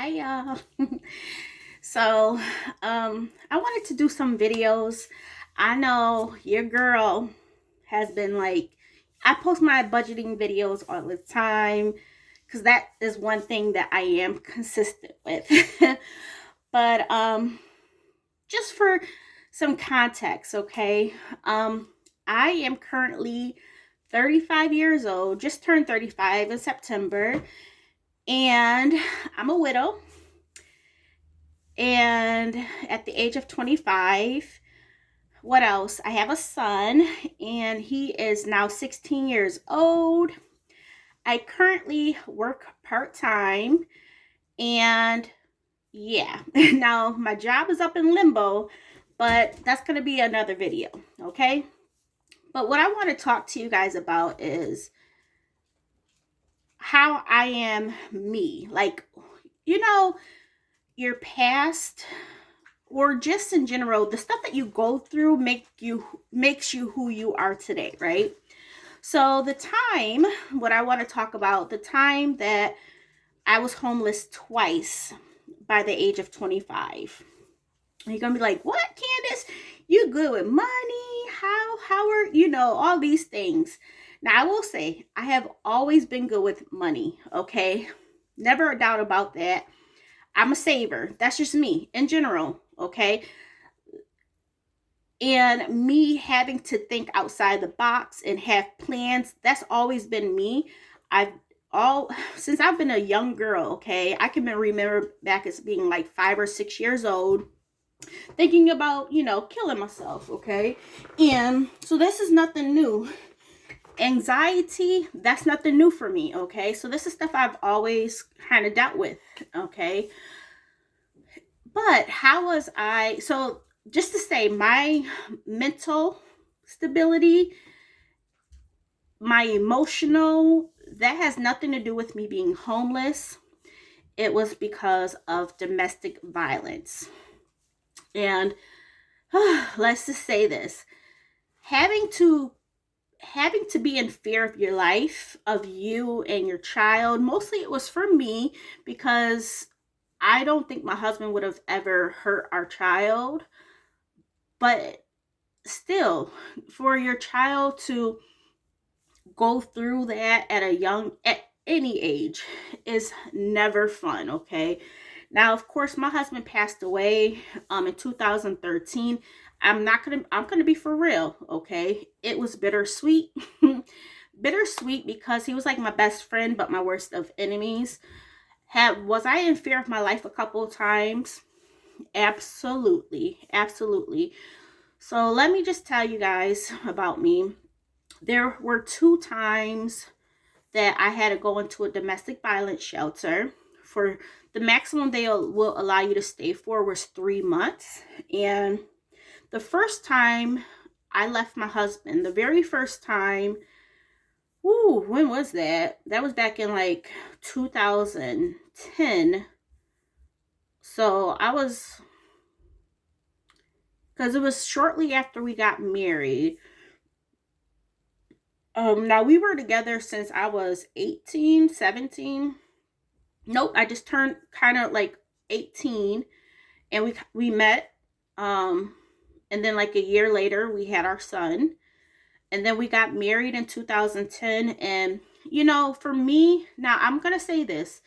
Hi y'all. So, I wanted to do some videos. I know your girl has been like, I post my budgeting videos all the time because that is one thing that I am consistent with. But just for some context, okay? I am currently 35 years old, just turned 35 in September, and I'm a widow. And at the age of 25, what else? I have a son, and he is now 16 years old. I currently work part time, and yeah, now my job is up in limbo, but that's going to be another video, okay? But what I want to talk to you guys about is how I am me. Like, you know, your past or just in general, the stuff that you go through makes you who you are today, right? So what I want to talk about, the time that I was homeless twice by the age of 25. And you're gonna be like, what, Candace? You good with money? How are all these things? Now I will say I have always been good with money, okay? Never a doubt about that. I'm a saver. That's just me in general, okay? And me having to think outside the box and have plans, that's always been me. I've all Since I've been a young girl, okay? I can remember back as being like 5 or 6 years old, thinking about, killing myself, okay? And so this is nothing new. Anxiety, that's nothing new for me, okay? So this is stuff I've always kind of dealt with, okay? But how was I? So just to say, my mental stability, my emotional, that has nothing to do with me being homeless. It was because of domestic violence. And let's just say this, having to be in fear of your life, of you and your child. Mostly it was for me because I don't think my husband would have ever hurt our child. But still, for your child to go through that at any age is never fun, okay? Now, of course, my husband passed away in 2013. I'm gonna be for real, okay? It was bittersweet. Bittersweet because he was like my best friend, but my worst of enemies. Was I in fear of my life a couple of times? Absolutely, absolutely. So let me just tell you guys about me. There were 2 times that I had to go into a domestic violence shelter. For the maximum they will allow you to stay for was 3 months. And the first time I left my husband, the very first time, when was that? That was back in like 2010. So because it was shortly after we got married. Now we were together since I was 18, 17. Nope, I just turned kind of like 18, and we met. And then like a year later we had our son. And then we got married in 2010. And for me, now I'm going to say this.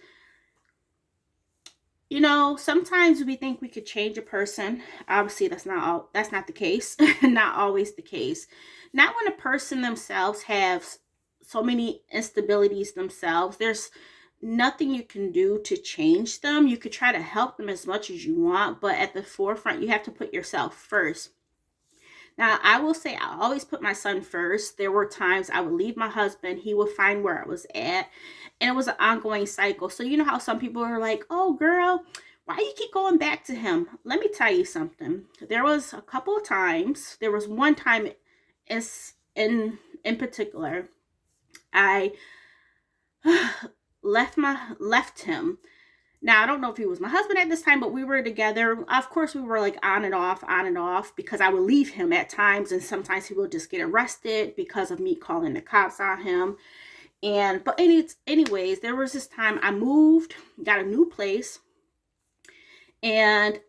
Sometimes we think we could change a person. Obviously, that's not the case. Not always the case. Not when a person themselves have so many instabilities themselves. There's nothing you can do to change them. You could try to help them as much as you want, but at the forefront, you have to put yourself first. Now, I will say I always put my son first. There were times I would leave my husband, he would find where I was at, and it was an ongoing cycle. So you know how some people are like, oh girl, why you keep going back to him? Let me tell you something. There was a couple of times, there was one time in particular, I left him. Now, I don't know if he was my husband at this time, but we were together. Of course, we were like on and off, because I would leave him at times, and sometimes he would just get arrested because of me calling the cops on him. Anyways, there was this time I moved, got a new place, And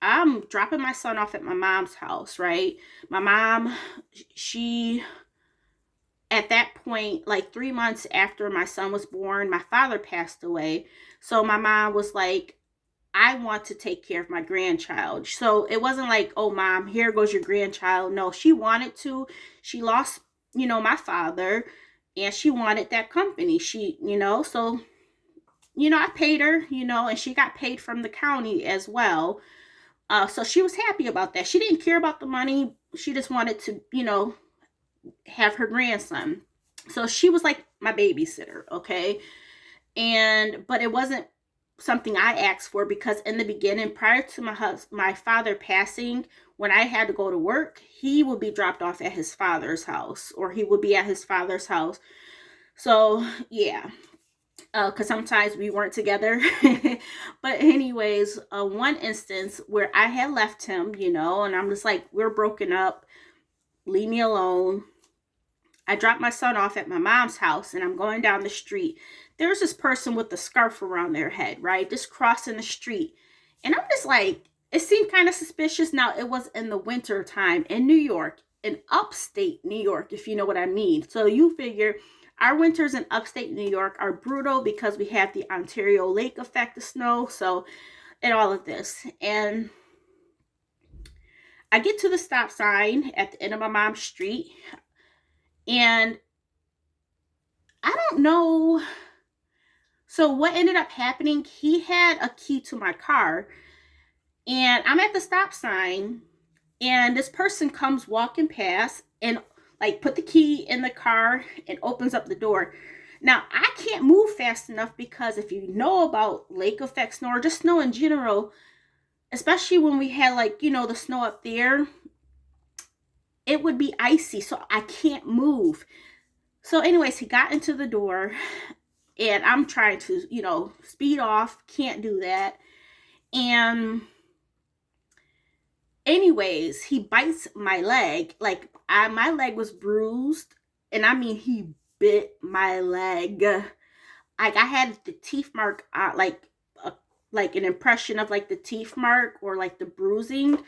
I'm dropping my son off at my mom's house, right? My mom, she, at that point, like 3 months after my son was born, my father passed away. So my mom was like, I want to take care of my grandchild. So it wasn't like, oh, mom, here goes your grandchild. No, she wanted to. She lost, my father, and she wanted that company. So, I paid her, and she got paid from the county as well. So she was happy about that. She didn't care about the money. She just wanted to, have her grandson. So she was like my babysitter, okay? But it wasn't something I asked for, because in the beginning, prior to my father passing, when I had to go to work, he would be dropped off at his father's house, or he would be at his father's house. So yeah, because sometimes we weren't together. But anyways, one instance where I had left him, and I'm just like, we're broken up, leave me alone. I dropped my son off at my mom's house, and I'm going down the street. There's this person with a scarf around their head, right? Just crossing the street. And I'm just like, it seemed kind of suspicious. Now, it was in the winter time in New York, in upstate New York, if you know what I mean. So you figure our winters in upstate New York are brutal because we have the Ontario Lake effect of snow. So, and all of this. And I get to the stop sign at the end of my mom's street. And I don't know. So what ended up happening, he had a key to my car, and I'm at the stop sign, and this person comes walking past and like put the key in the car and opens up the door. Now, I can't move fast enough, because if you know about lake effect snow, or just snow in general, especially when we had the snow up there, it would be icy, so I can't move. So anyways, he got into the door, and I'm trying to, speed off, can't do that. And anyways, he bites my leg. Like, my leg was bruised, and I mean, he bit my leg. Like, I had the teeth mark, like an impression of like the teeth mark, or like the bruising.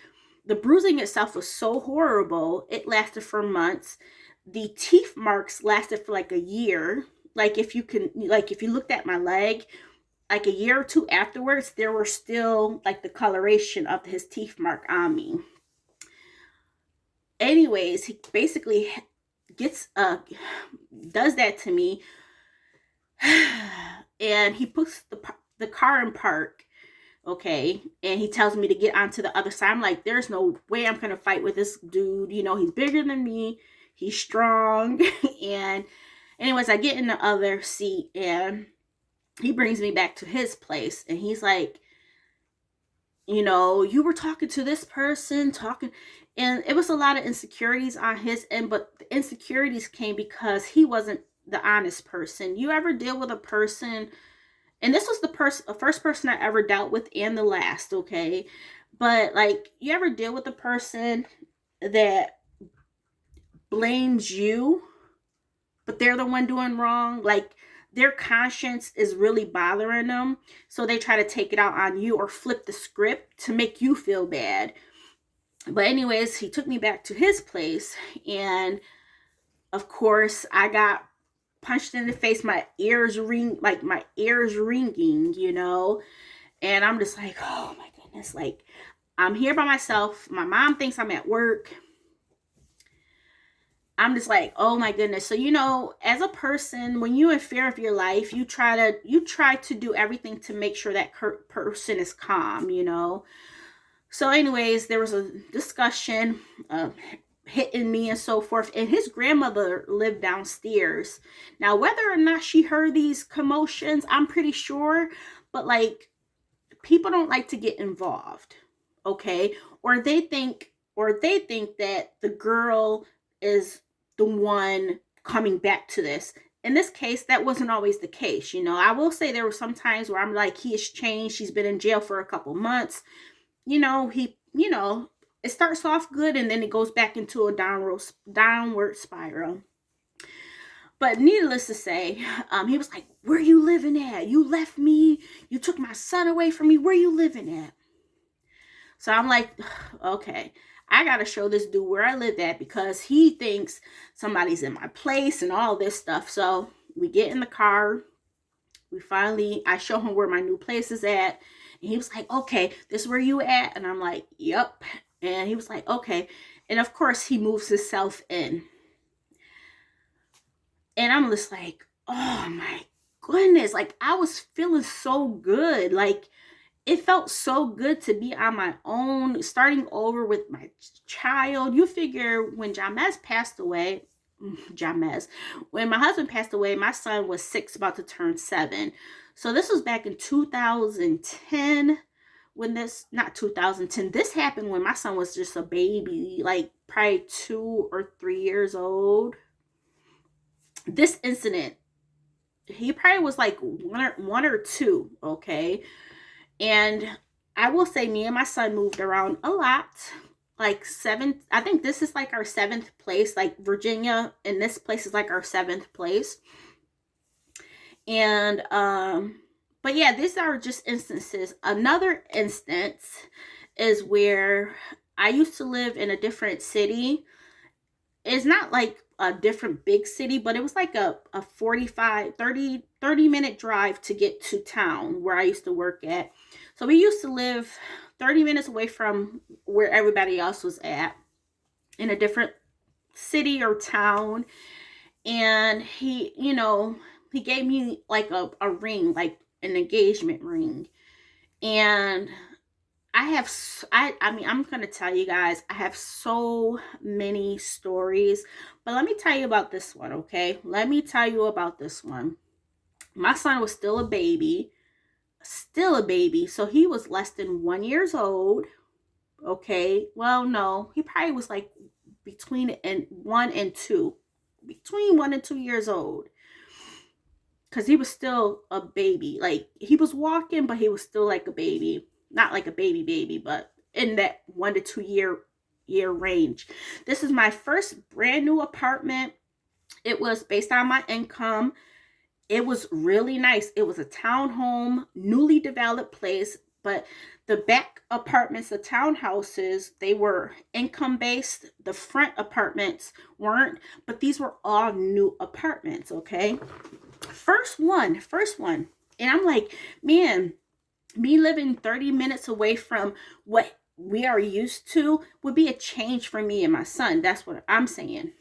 The bruising itself was so horrible. It lasted for months. The teeth marks lasted for like a year. Like, if you looked at my leg, like a year or two afterwards, there were still like the coloration of his teeth mark on me. Anyways, he basically does that to me. And he puts the car in park, okay, and he tells me to get onto the other side. I'm like, there's no way I'm gonna fight with this dude. He's bigger than me, he's strong. And anyways, I get in the other seat, and he brings me back to his place, and he's like, you were talking to this person, and it was a lot of insecurities on his end, but the insecurities came because he wasn't the honest person. You ever deal with a person, and this was the first person I ever dealt with, and the last, okay? But like, you ever deal with a person that blames you, but they're the one doing wrong? Like, their conscience is really bothering them, so they try to take it out on you or flip the script to make you feel bad. But anyways, he took me back to his place, and of course, I got punched in the face. My ears ringing, and I'm just like, oh my goodness, like, I'm here by myself. My mom thinks I'm at work. I'm just like, oh my goodness. So, as a person, when you're in fear of your life, you try to do everything to make sure that person is calm. So anyways, there was a discussion, hitting me and so forth, and his grandmother lived downstairs. Now, whether or not she heard these commotions, I'm pretty sure, but like, people don't like to get involved, okay? Or they think that the girl is the one coming back to this. In this case, that wasn't always the case. I will say there were some times where I'm like, he has changed. He's been in jail for a couple months. It starts off good, and then it goes back into a downward spiral. But needless to say, he was like, where you living at? You left me. You took my son away from me. Where you living at? So I'm like, okay, I got to show this dude where I live at because he thinks somebody's in my place and all this stuff. So we get in the car. I show him where my new place is at. And he was like, okay, this is where you at? And I'm like, yep. And he was like, okay. And of course, he moves himself in. And I'm just like, oh my goodness. Like, I was feeling so good. Like, it felt so good to be on my own, starting over with my child. You figure when Jamez passed away, when my husband passed away, my son was 6, about to turn 7. So this was back in 2010 not 2010, this happened when my son was just a baby, like probably 2 or 3 years old. This incident, he probably was like one or two, okay? And I will say me and my son moved around a lot. Like 7, I think this is like our 7th place. Like Virginia, and this place is like our 7th place. And but yeah, these are just instances. Another instance is where I used to live in a different city. It's not like a different big city, but it was like a 30 minute drive to get to town where I used to work at. So we used to live 30 minutes away from where everybody else was at, in a different city or town. And he gave me like a ring, like an engagement ring. And I'm going to tell you guys, I have so many stories, but let me tell you about this one, okay? Let me tell you about this one. My son was still a baby, so he was less than 1 year old, okay? Well, no, he probably was like between 1 and 2 years old, because he was still a baby. Like, he was walking, but he was still like a baby. Not like a baby, but in that 1 to 2 year range. This is my first brand new apartment. It was based on my income. It was really nice. It was a townhome, newly developed place, but the back apartments, the townhouses, they were income based. The front apartments weren't, but these were all new apartments, okay? First one. And I'm like, man, me living 30 minutes away from what we are used to would be a change for me and my son. That's what I'm saying.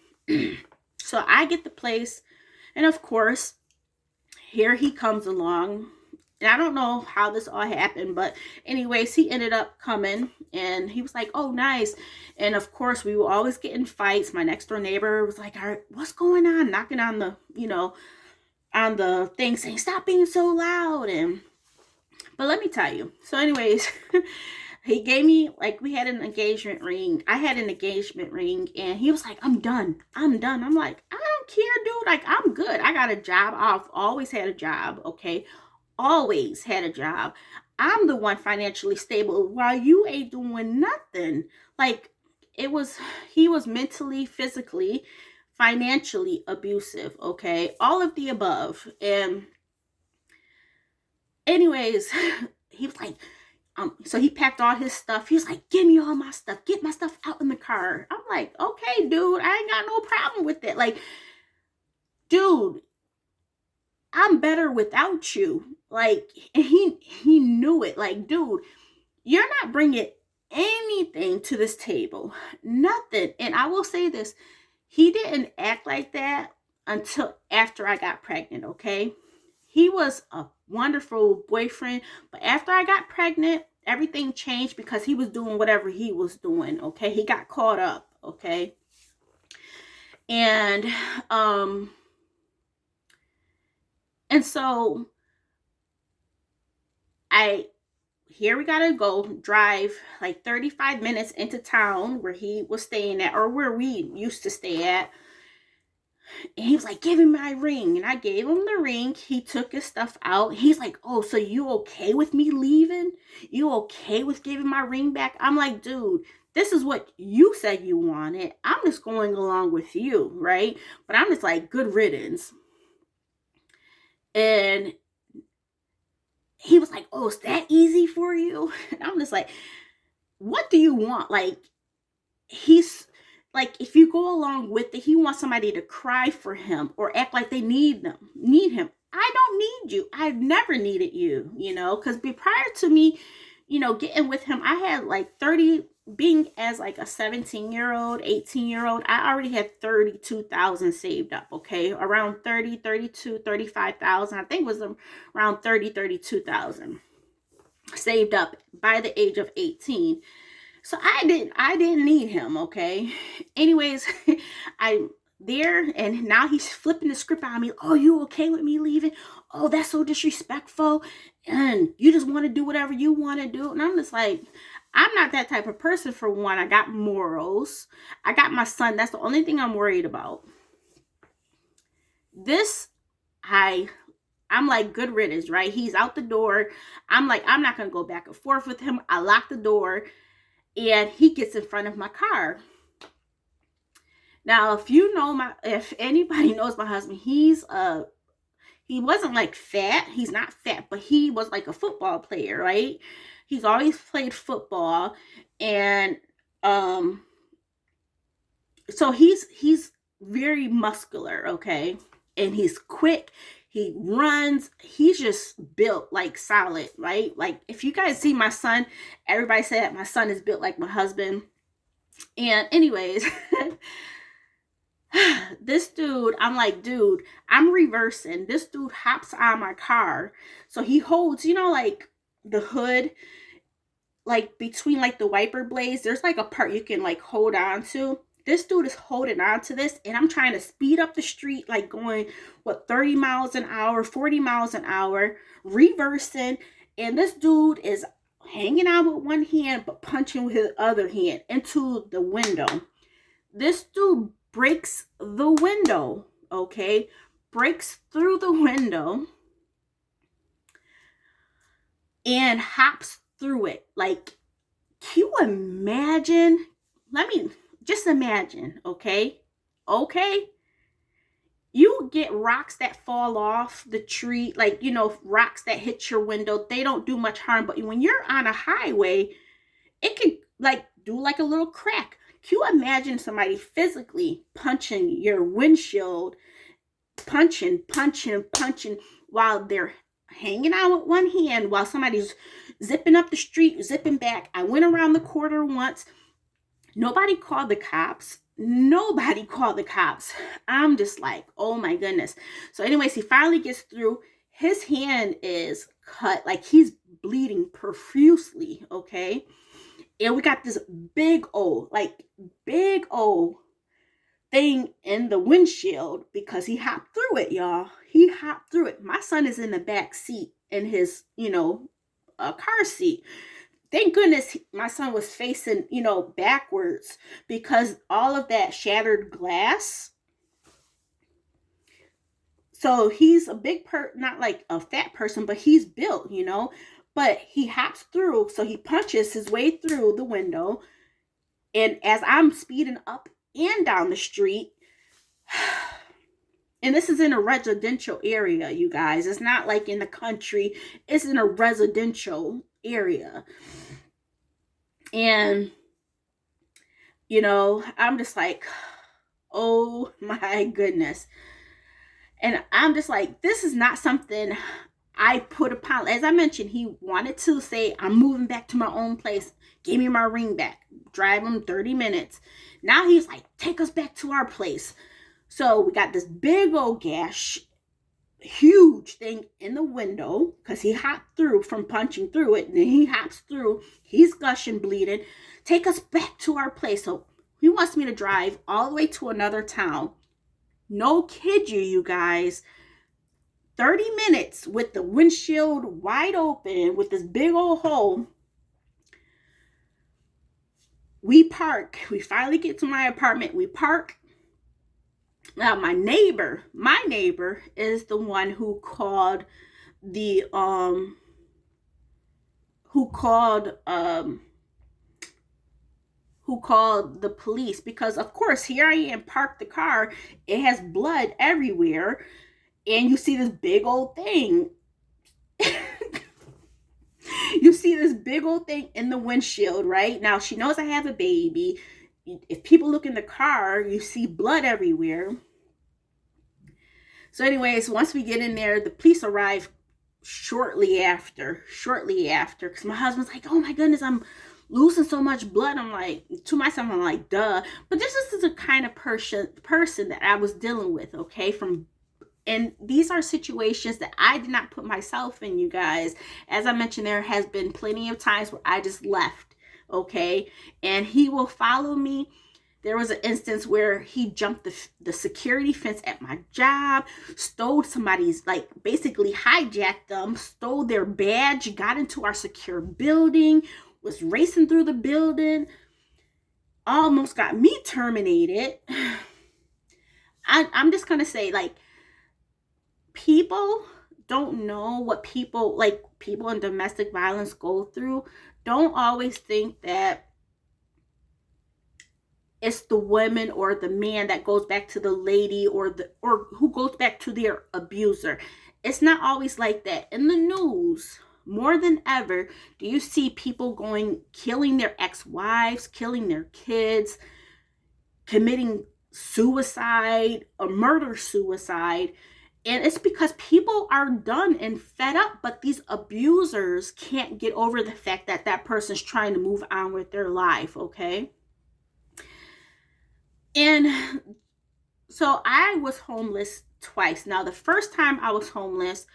So I get the place, and of course, here he comes along. And I don't know how this all happened, but anyways, he ended up coming, and he was like, oh, nice. And of course, we were always getting fights. My next door neighbor was like, all right, what's going on? Knocking on the, on the thing, saying, stop being so loud. But let me tell you. So anyways, he gave me, like, we had an engagement ring. I had an engagement ring, and he was like, I'm done. I'm like, I don't care, dude. Like, I'm good. I got a job. I've always had a job, okay? Always had a job. I'm the one financially stable while you ain't doing nothing. Like, he was mentally, physically, financially abusive, okay? All of the above. And anyways, he was like, so he packed all his stuff. He was like, give me all my stuff. Get my stuff out in the car. I'm like, okay, dude, I ain't got no problem with it. Like, dude, I'm better without you. Like, and he knew it. Like, dude, you're not bringing anything to this table. Nothing. And I will say this, he didn't act like that until after I got pregnant, okay? He was a wonderful boyfriend, but after I got pregnant, everything changed because he was doing whatever he was doing, okay? He got caught up, okay? And so here we gotta go drive like 35 minutes into town where he was staying at, or where we used to stay at. And he was like, give him my ring. And I gave him the ring. He took his stuff out. He's like, oh, so you okay with me leaving? You okay with giving my ring back? I'm like, dude, this is what you said you wanted. I'm just going along with you, right? But I'm just like, good riddance. And he was like, oh, is that easy for you? And I'm just like, what do you want? Like, he's like, if you go along with it, he wants somebody to cry for him or act like they need him. I don't need you. I've never needed you, because prior to me, getting with him, I had like 30, being as like a 17-year-old, 18-year-old, I already had 32,000 saved up, okay? Around 30, 32, 35,000. I think it was around 30, 32,000 saved up by the age of 18. So I didn't need him, okay? Anyways, I'm there, and now he's flipping the script on me. Oh, you okay with me leaving? Oh, that's so disrespectful. And you just want to do whatever you want to do. And I'm just like, I'm not that type of person. For one, I got morals. I got my son. That's the only thing I'm worried about. This, I'm like, good riddance, right? He's out the door. I'm like, I'm not going to go back and forth with him. I lock the door. And he gets in front of my car. Now, if anybody knows my husband, he wasn't like fat. He's not fat, but he was like a football player, right? He's always played football, and so he's very muscular, okay? And he's quick. He runs. He's just built like solid, right? Like, if you guys see my son, everybody said my son is built like my husband. And anyways, this dude, I'm like, dude, I'm reversing. This dude hops on my car. So he holds, like the hood, like between like the wiper blades, there's like a part you can like hold on to. This dude is holding on to this, and I'm trying to speed up the street, like going, 30 miles an hour, 40 miles an hour, reversing. And this dude is hanging out with one hand, but punching with his other hand into the window. This dude breaks the window, okay? Breaks through the window and hops through it. Like, can you imagine? Just imagine, okay? Okay? You get rocks that fall off the tree, like, rocks that hit your window. They don't do much harm, but when you're on a highway, it can, like, do like a little crack. Can you imagine somebody physically punching your windshield, punching, while they're hanging out with one hand, while somebody's zipping up the street, zipping back? I went around the corner once. Nobody called the cops. I'm just like, oh my goodness. So anyways, he finally gets through. His hand is cut, like he's bleeding profusely, okay? And we got this big old thing in the windshield because he hopped through it, y'all. He hopped through it. My son is in the back seat in his, car seat. Thank goodness my son was facing, backwards, because all of that shattered glass. So he's a not like a fat person, but he's built, but he hops through. So he punches his way through the window. And as I'm speeding up and down the street, and this is in a residential area, you guys. It's not like in the country. It's in a residential area. And, I'm just like, oh my goodness. And I'm just like, this is not something I put upon. As I mentioned, he wanted to say, I'm moving back to my own place. Give me my ring back. Drive him 30 minutes. Now he's like, take us back to our place. So we got this big old gash, huge thing in the window, because he hopped through from punching through it. And then he hops through. He's gushing, bleeding. Take us back to our place. So he wants me to drive all the way to another town. No kid you guys. 30 minutes with the windshield wide open with this big old hole. We park. We finally get to my apartment. We park. Now my neighbor is the one who called the police, because of course here I am, parked the car. It has blood everywhere. and you see this big old thing. You see this big old thing in the windshield, right? Now she knows I have a baby. If people look in the car, you see blood everywhere. So, anyways, once we get in there, the police arrive shortly after, because my husband's like, oh my goodness, I'm losing so much blood. I'm like, to myself, I'm like, duh. But this is the kind of person that I was dealing with, okay? And these are situations that I did not put myself in, you guys. As I mentioned, there has been plenty of times where I just left, okay? And he will follow me. There was an instance where he jumped the security fence at my job, stole somebody's, like, basically hijacked them, stole their badge, got into our secure building, was racing through the building, almost got me terminated. I'm just going to say, like, people don't know what people in domestic violence go through. Don't always think that it's the woman or the man that goes back to the lady or who goes back to their abuser. It's not always like that. In the news, more than ever, do you see people killing their ex-wives, killing their kids, committing suicide, or murder-suicide. And it's because people are done and fed up, but these abusers can't get over the fact that that person's trying to move on with their life, okay? And so I was homeless twice. Now, the first time I was homeless,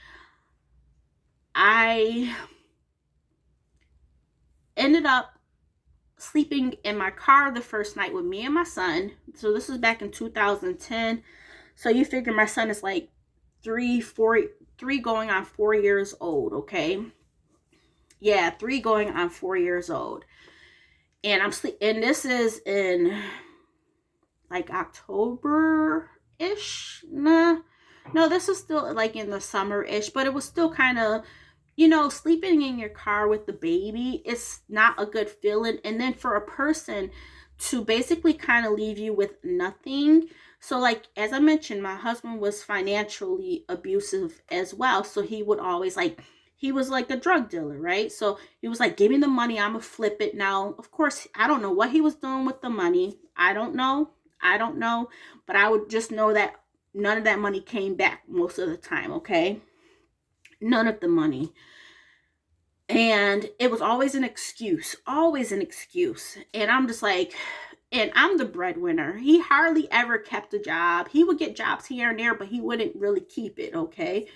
I ended up sleeping in my car the first night with me and my son. So this was back in 2010. So you figure my son is like 3 going on 4 years old, okay? Yeah, 3 going on 4 years old. And and this is in like October-ish. No, this is still like in the summer-ish, but it was still kind of, sleeping in your car with the baby, it's not a good feeling. And then for a person to basically kind of leave you with nothing. So, like, as I mentioned, my husband was financially abusive as well. So he would always, like, he was like a drug dealer, right? So he was like, give me the money, I'm gonna flip it. Now, of course, I don't know what he was doing with the money. I don't know. But I would just know that none of that money came back most of the time, okay? None of the money. And it was always an excuse. And I'm just like, and I'm the breadwinner. He hardly ever kept a job. He would get jobs here and there, but he wouldn't really keep it, okay?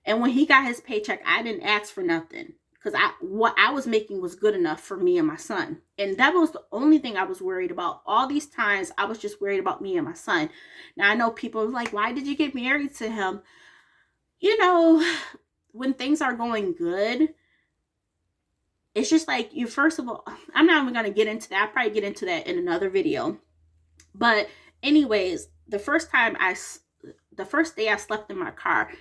And when he got his paycheck, I didn't ask for nothing, because what I was making was good enough for me and my son. And that was the only thing I was worried about. All these times, I was just worried about me and my son. Now, I know people are like, why did you get married to him? When things are going good, it's just like, first of all, I'm not even going to get into that. I'll probably get into that in another video. But anyways, the first day I slept in my car,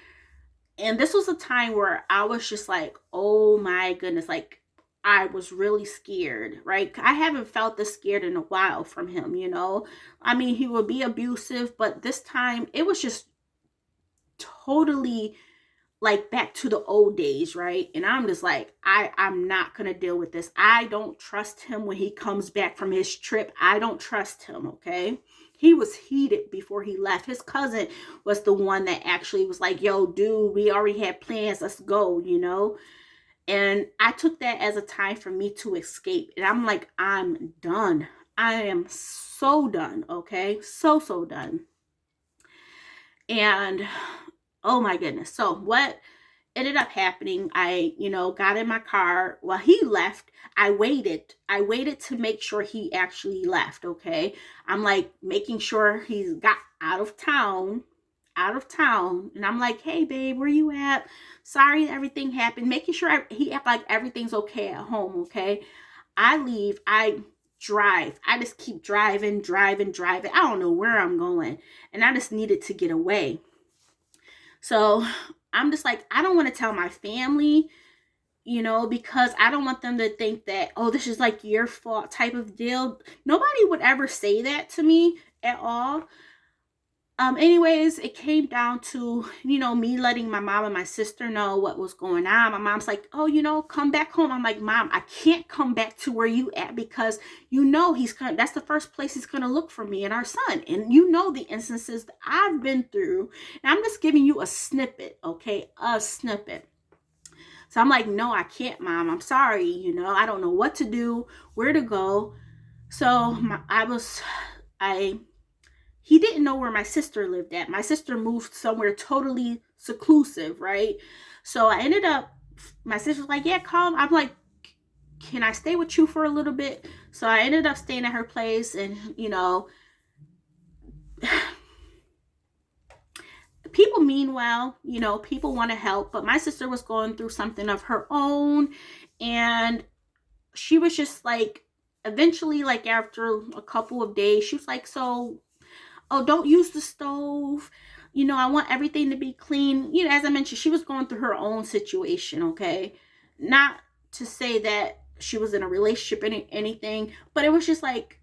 and this was a time where I was just like, oh my goodness, like, I was really scared, right? I haven't felt this scared in a while from him, I mean, he would be abusive, but this time it was just totally like back to the old days, right? And I'm just like, I'm not gonna deal with this. I don't trust him when he comes back from his trip. I don't trust him, okay? He was heated before he left. His cousin was the one that actually was like, yo, dude, we already had plans, let's go, And I took that as a time for me to escape. And I'm like, I'm done. I am so done, okay? So done. And oh my goodness. So what ended up happening, I, got in my car. While he left, I waited to make sure he actually left, okay? I'm like making sure he got out of town. And I'm like, hey babe, where you at? Sorry everything happened. Making sure he act like everything's okay at home, okay? I leave, I drive. I just keep driving. I don't know where I'm going. And I just needed to get away. So I'm just like, I don't want to tell my family, because I don't want them to think that, oh, this is like your fault type of deal. Nobody would ever say that to me at all. Anyways, it came down to, me letting my mom and my sister know what was going on. My mom's like, oh, come back home. I'm like, Mom, I can't come back to where you at, because that's the first place he's gonna look for me and our son. And the instances that I've been through. And I'm just giving you a snippet, okay? A snippet. So I'm like, no, I can't, Mom. I'm sorry. I don't know what to do, where to go. So he didn't know where my sister lived at. My sister moved somewhere totally seclusive, right? So my sister's like, yeah, come. I'm like, can I stay with you for a little bit? So I ended up staying at her place, and, people mean well, people want to help, but my sister was going through something of her own, and she was just like, eventually, like after a couple of days, she was like, so, oh, don't use the stove. I want everything to be clean. As I mentioned, she was going through her own situation, okay? Not to say that she was in a relationship or anything, but it was just like,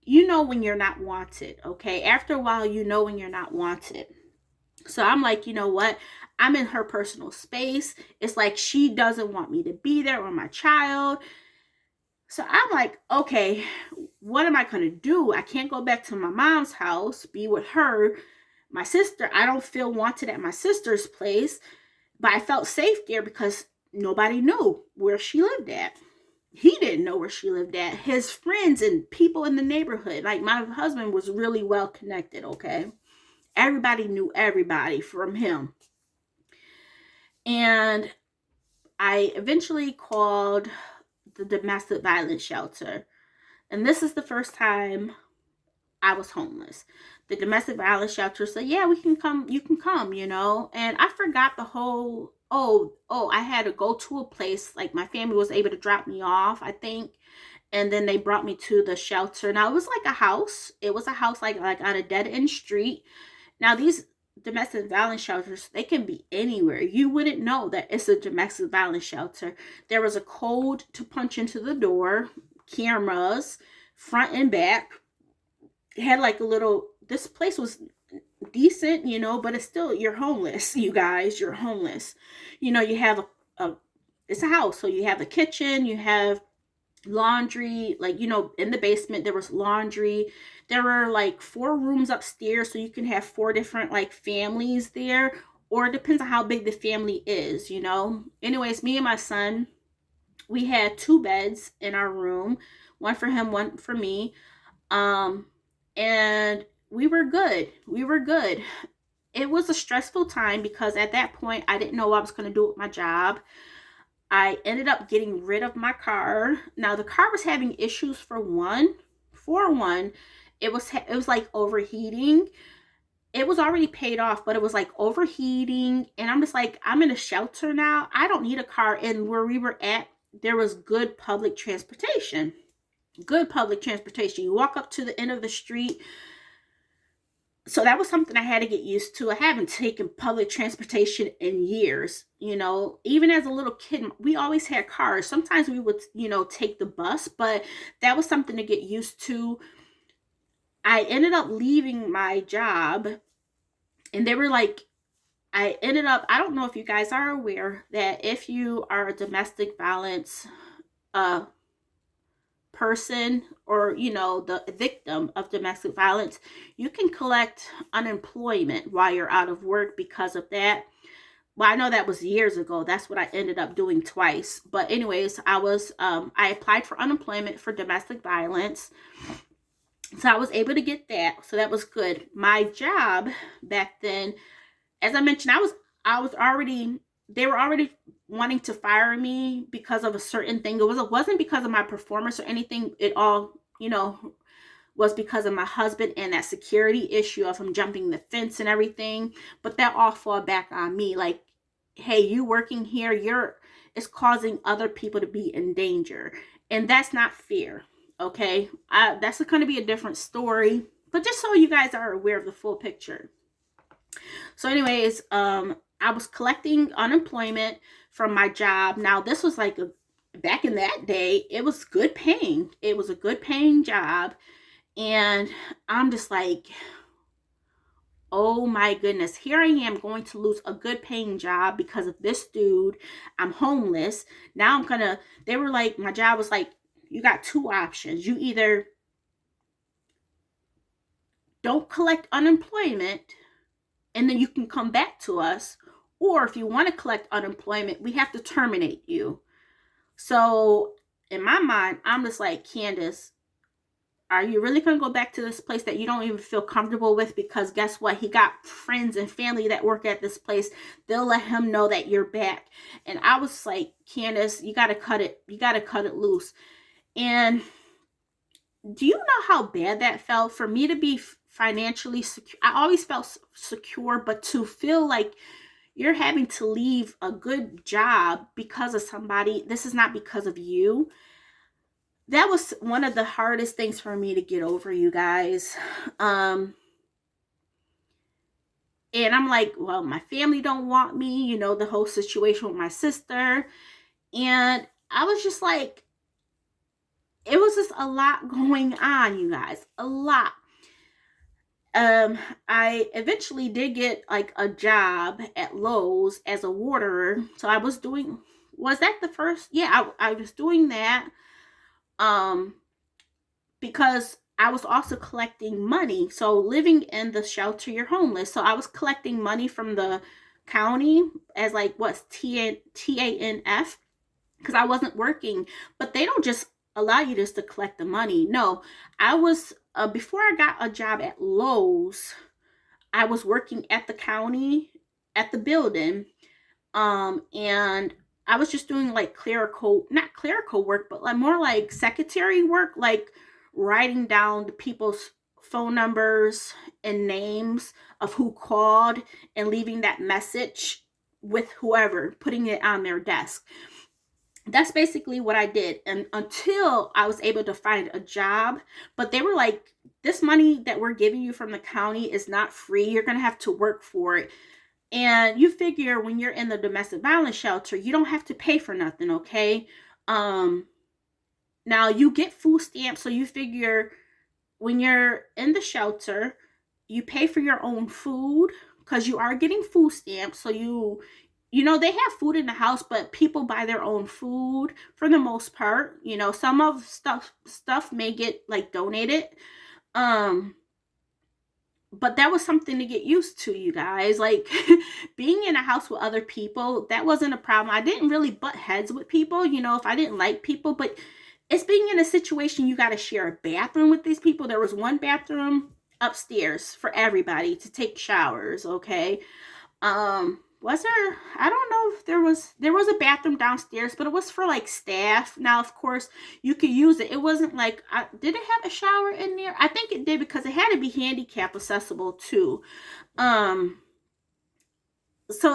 when you're not wanted, okay? After a while, when you're not wanted. So I'm like, you know what? I'm in her personal space. It's like she doesn't want me to be there, or my child. So I'm like, okay, what am I going to do? I can't go back to my mom's house, be with her. My sister, I don't feel wanted at my sister's place, but I felt safe there because nobody knew where she lived at. He didn't know where she lived at. His friends and people in the neighborhood, like my husband was really well connected, okay? Everybody knew everybody from him. And I eventually called the domestic violence shelter. And this is the first time I was homeless. The domestic violence shelter said, yeah, we can come, you can come, And I forgot the whole, I had to go to a place, like my family was able to drop me off, I think. And then they brought me to the shelter. Now it was like a house. It was a house like on a dead end street. Now these domestic violence shelters, they can be anywhere. You wouldn't know that it's a domestic violence shelter. There was a code to punch into the door, cameras, front and back. It had like this place was decent, but it's still, you're homeless, you guys, you're homeless. You have it's a house, so you have a kitchen, you have laundry, like, in the basement there was laundry. There were like 4 rooms upstairs, so you can have 4 different like families there, or it depends on how big the family is. Anyways, me and my son, we had 2 beds in our room, one for him, one for me. And we were good. It was a stressful time because at that point I didn't know what I was going to do with my job. I ended up getting rid of my car. Now the car was having issues for one. It was like overheating. It was already paid off, but it was like overheating. And I'm just like, I'm in a shelter now. I don't need a car. And where we were at, there was good public transportation. You walk up to the end of the street. So that was something I had to get used to. I haven't taken public transportation in years. Even as a little kid, we always had cars. Sometimes we would, take the bus, but that was something to get used to. I ended up leaving my job, and they were like, I don't know if you guys are aware that if you are a domestic violence person, or the victim of domestic violence, you can collect unemployment while you're out of work because of that. Well, I know that was years ago. That's what I ended up doing twice. But anyways, I applied for unemployment for domestic violence, so I was able to get that. So that was good. My job back then, as I mentioned, I was already, they were already wanting to fire me because of a certain thing. It wasn't because of my performance or anything. It all, was because of my husband and that security issue of him jumping the fence and everything. But that all fall back on me. Like, hey, you working here, it's causing other people to be in danger. And that's not fair. Okay. That's going to be a different story. But just so you guys are aware of the full picture. So anyways, I was collecting unemployment from my job. Now this was like back in that day, it was good paying. It was a good paying job. And I'm just like, oh my goodness, here I am going to lose a good paying job because of this dude. I'm homeless. Now they were like, my job was like, you got two options. You either don't collect unemployment and then you can come back to us, or if you want to collect unemployment, we have to terminate you. So in my mind, I'm just like, Candace, are you really going to go back to this place that you don't even feel comfortable with? Because guess what? He got friends and family that work at this place. They'll let him know that you're back. And I was like, Candace, you got to cut it. You got to cut it loose. And do you know how bad that felt for me to be financially secure? I always felt secure, but to feel like you're having to leave a good job because of somebody, this is not because of you. That was one of the hardest things for me to get over, you guys. And I'm like, well, my family don't want me, you know, the whole situation with my sister. And I was just like, it was just a lot going on, you guys, a lot. I eventually did get like a job at Lowe's as a waterer. So I was doing, was that the first? Yeah, I was doing that. Um, because I was also collecting money. So living in the shelter, you're homeless. So I was collecting money from the county as like what's TANF, because I wasn't working. But they don't just allow you just to collect the money. No, I was before I got a job at Lowe's, I was working at the county at the building, and I was just doing like not clerical work, but like more like secretary work, like writing down the people's phone numbers and names of who called and leaving that message with whoever, putting it on their desk. That's basically what I did. And until I was able to find a job, but they were like, this money that we're giving you from the county is not free. You're going to have to work for it. And you figure when you're in the domestic violence shelter, you don't have to pay for nothing, okay? Now you get food stamps, so you figure when you're in the shelter, you pay for your own food because you are getting food stamps. So you know, they have food in the house, but people buy their own food for the most part. You know, some of stuff may get like donated. Um, but that was something to get used to, you guys. Like being in a house with other people, that wasn't a problem. I didn't really butt heads with people, you know, if I didn't like people, but it's being in a situation you got to share a bathroom with these people. There was one bathroom upstairs for everybody to take showers, okay? Was there, I don't know if there was a bathroom downstairs, but it was for like staff. Now of course you could use it. It wasn't like, did it have a shower in there? I think it did, because it had to be handicap accessible too. So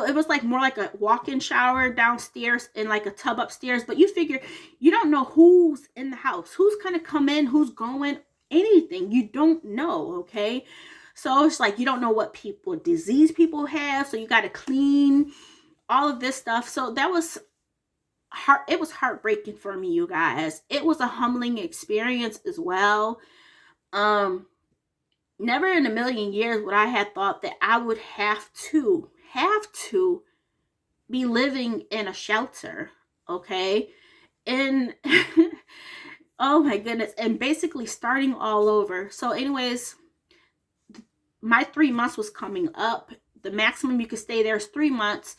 it was like more like a walk-in shower downstairs and like a tub upstairs. But you figure, you don't know who's in the house, who's gonna come in, who's going, anything. You don't know, okay? So it's like you don't know what disease people have. So you got to clean all of this stuff. So that was it was heartbreaking for me, you guys. It was a humbling experience as well. Never in a million years would I have thought that I would have to be living in a shelter, okay? And oh my goodness, and basically starting all over. So anyways, my 3 months was coming up. The maximum you could stay there is 3 months,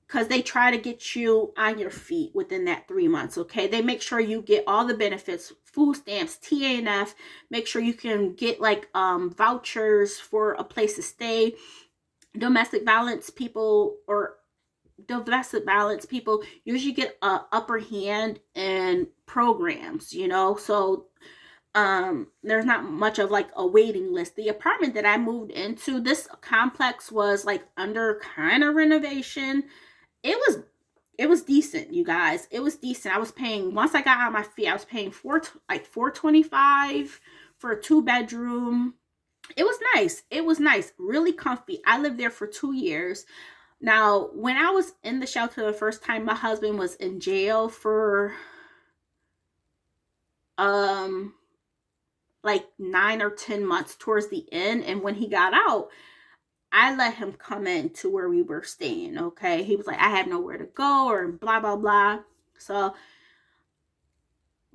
because they try to get you on your feet within that 3 months, okay? They make sure you get all the benefits, food stamps, TANF, make sure you can get like vouchers for a place to stay. Domestic violence people usually get a upper hand in programs, you know? So there's not much of like a waiting list. The apartment that I moved into, this complex was like under kind of renovation. It was decent, you guys. It was decent. I was paying, once I got on my feet, I was paying $425 for a 2-bedroom. It was nice. It was nice, really comfy. I lived there for 2 years. Now, when I was in the shelter the first time, my husband was in jail for like 9 or 10 months towards the end. And when he got out, I let him come in to where we were staying, okay? He was like, I have nowhere to go, or blah, blah, blah. So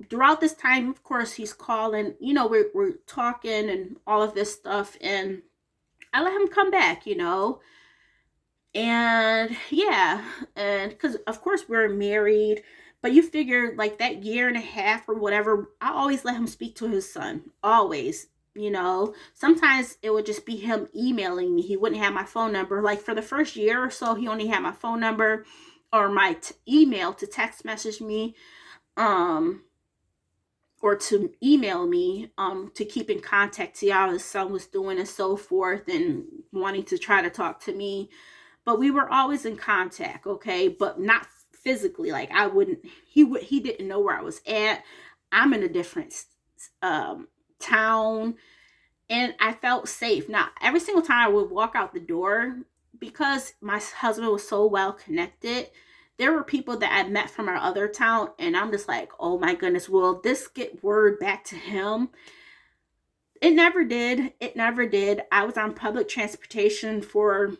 throughout this time, of course, he's calling, we're talking and all of this stuff. And I let him come back, And yeah, and because of course we're married, but you figure like that year and a half or whatever, I always let him speak to his son. Always. Sometimes it would just be him emailing me. He wouldn't have my phone number. Like for the first year or so, he only had my phone number or my email to text message me, or to email me, to keep in contact, see how his son was doing and so forth, and wanting to try to talk to me. But we were always in contact, okay? But not physically. Like I wouldn't, he didn't know where I was at. I'm in a different town, and I felt safe. Now, every single time I would walk out the door, because my husband was so well connected, there were people that I met from our other town, and I'm just like, oh my goodness, will this get word back to him? It never did. It never did. I was on public transportation for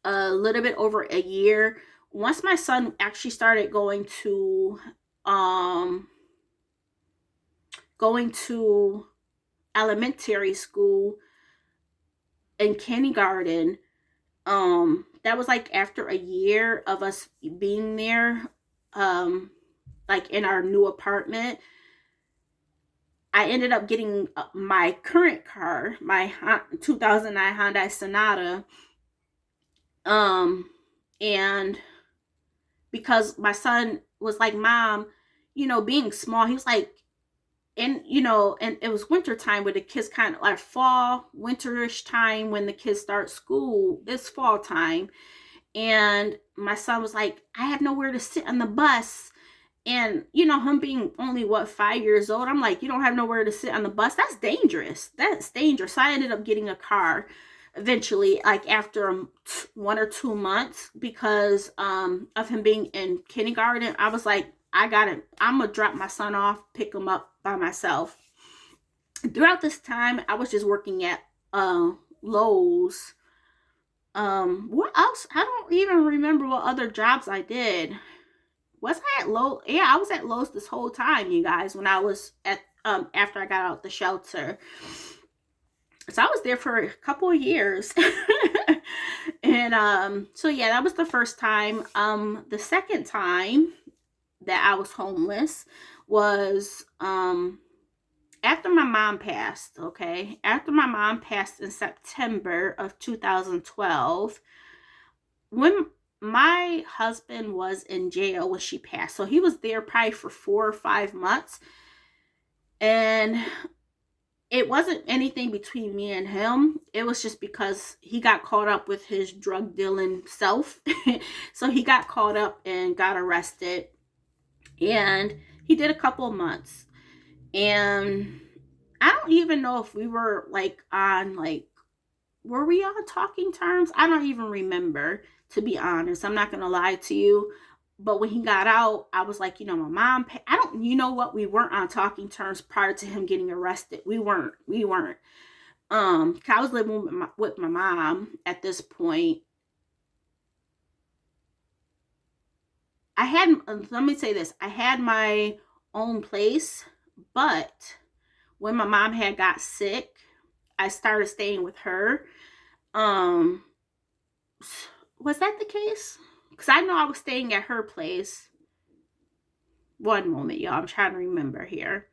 a little bit over a year. Once my son actually started going to elementary school and kindergarten, that was like after a year of us being there, like in our new apartment. I ended up getting my current car, my 2009 Hyundai Sonata. And because my son was like, Mom, being small, he was like, and it was winter time where the kids kind of like fall, winterish time when the kids start school, this fall time. And my son was like, I have nowhere to sit on the bus. And, him being only, 5 years old, I'm like, you don't have nowhere to sit on the bus? That's dangerous. That's dangerous. So I ended up getting a car eventually, like after 1 or 2 months, because of him being in kindergarten. I was like, I'm going to drop my son off, pick him up by myself. Throughout this time, I was just working at Lowe's. What else? I don't even remember what other jobs I did. Was I at Lowe's? Yeah, I was at Lowe's this whole time, you guys, when I was at, after I got out the shelter. So I was there for a couple of years. And so yeah, that was the first time. The second time that I was homeless was after my mom passed, okay? After my mom passed in September of 2012, when my husband was in jail when she passed. So he was there probably for 4 or 5 months. And it wasn't anything between me and him. It was just because he got caught up with his drug dealing self. So he got caught up and got arrested. And he did a couple of months. And I don't even know if we were like on like, were we on talking terms? I don't even remember, to be honest. I'm not going to lie to you. But when he got out, I was like, my mom, we weren't on talking terms prior to him getting arrested. We weren't. I was living with my mom at this point. Let me say this. I had my own place, but when my mom had got sick, I started staying with her. Was that the case? Because I know I was staying at her place. One moment, y'all. I'm trying to remember here.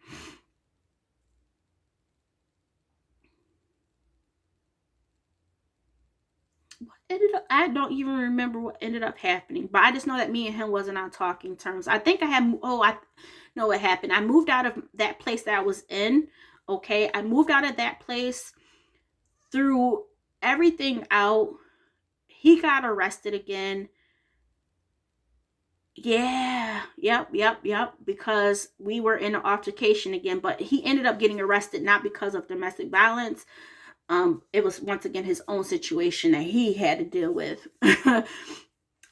I don't even remember what ended up happening. But I just know that me and him wasn't on talking terms. I think I know what happened. I moved out of that place that I was in. Okay. I moved out of that place, threw everything out. He got arrested again. Yeah, yep, because we were in an altercation again, but he ended up getting arrested not because of domestic violence. It was once again his own situation that he had to deal with.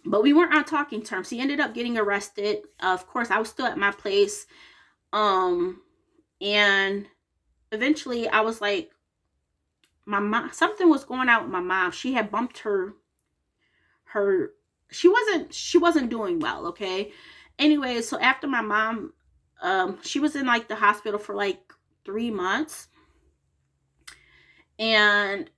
But we weren't on talking terms. He ended up getting arrested. Of course, I was still at my place. And eventually I was like, my mom, something was going on with my mom. She had bumped her she wasn't doing well, okay? Anyway, so after my mom, she was in like the hospital for like 3 months. And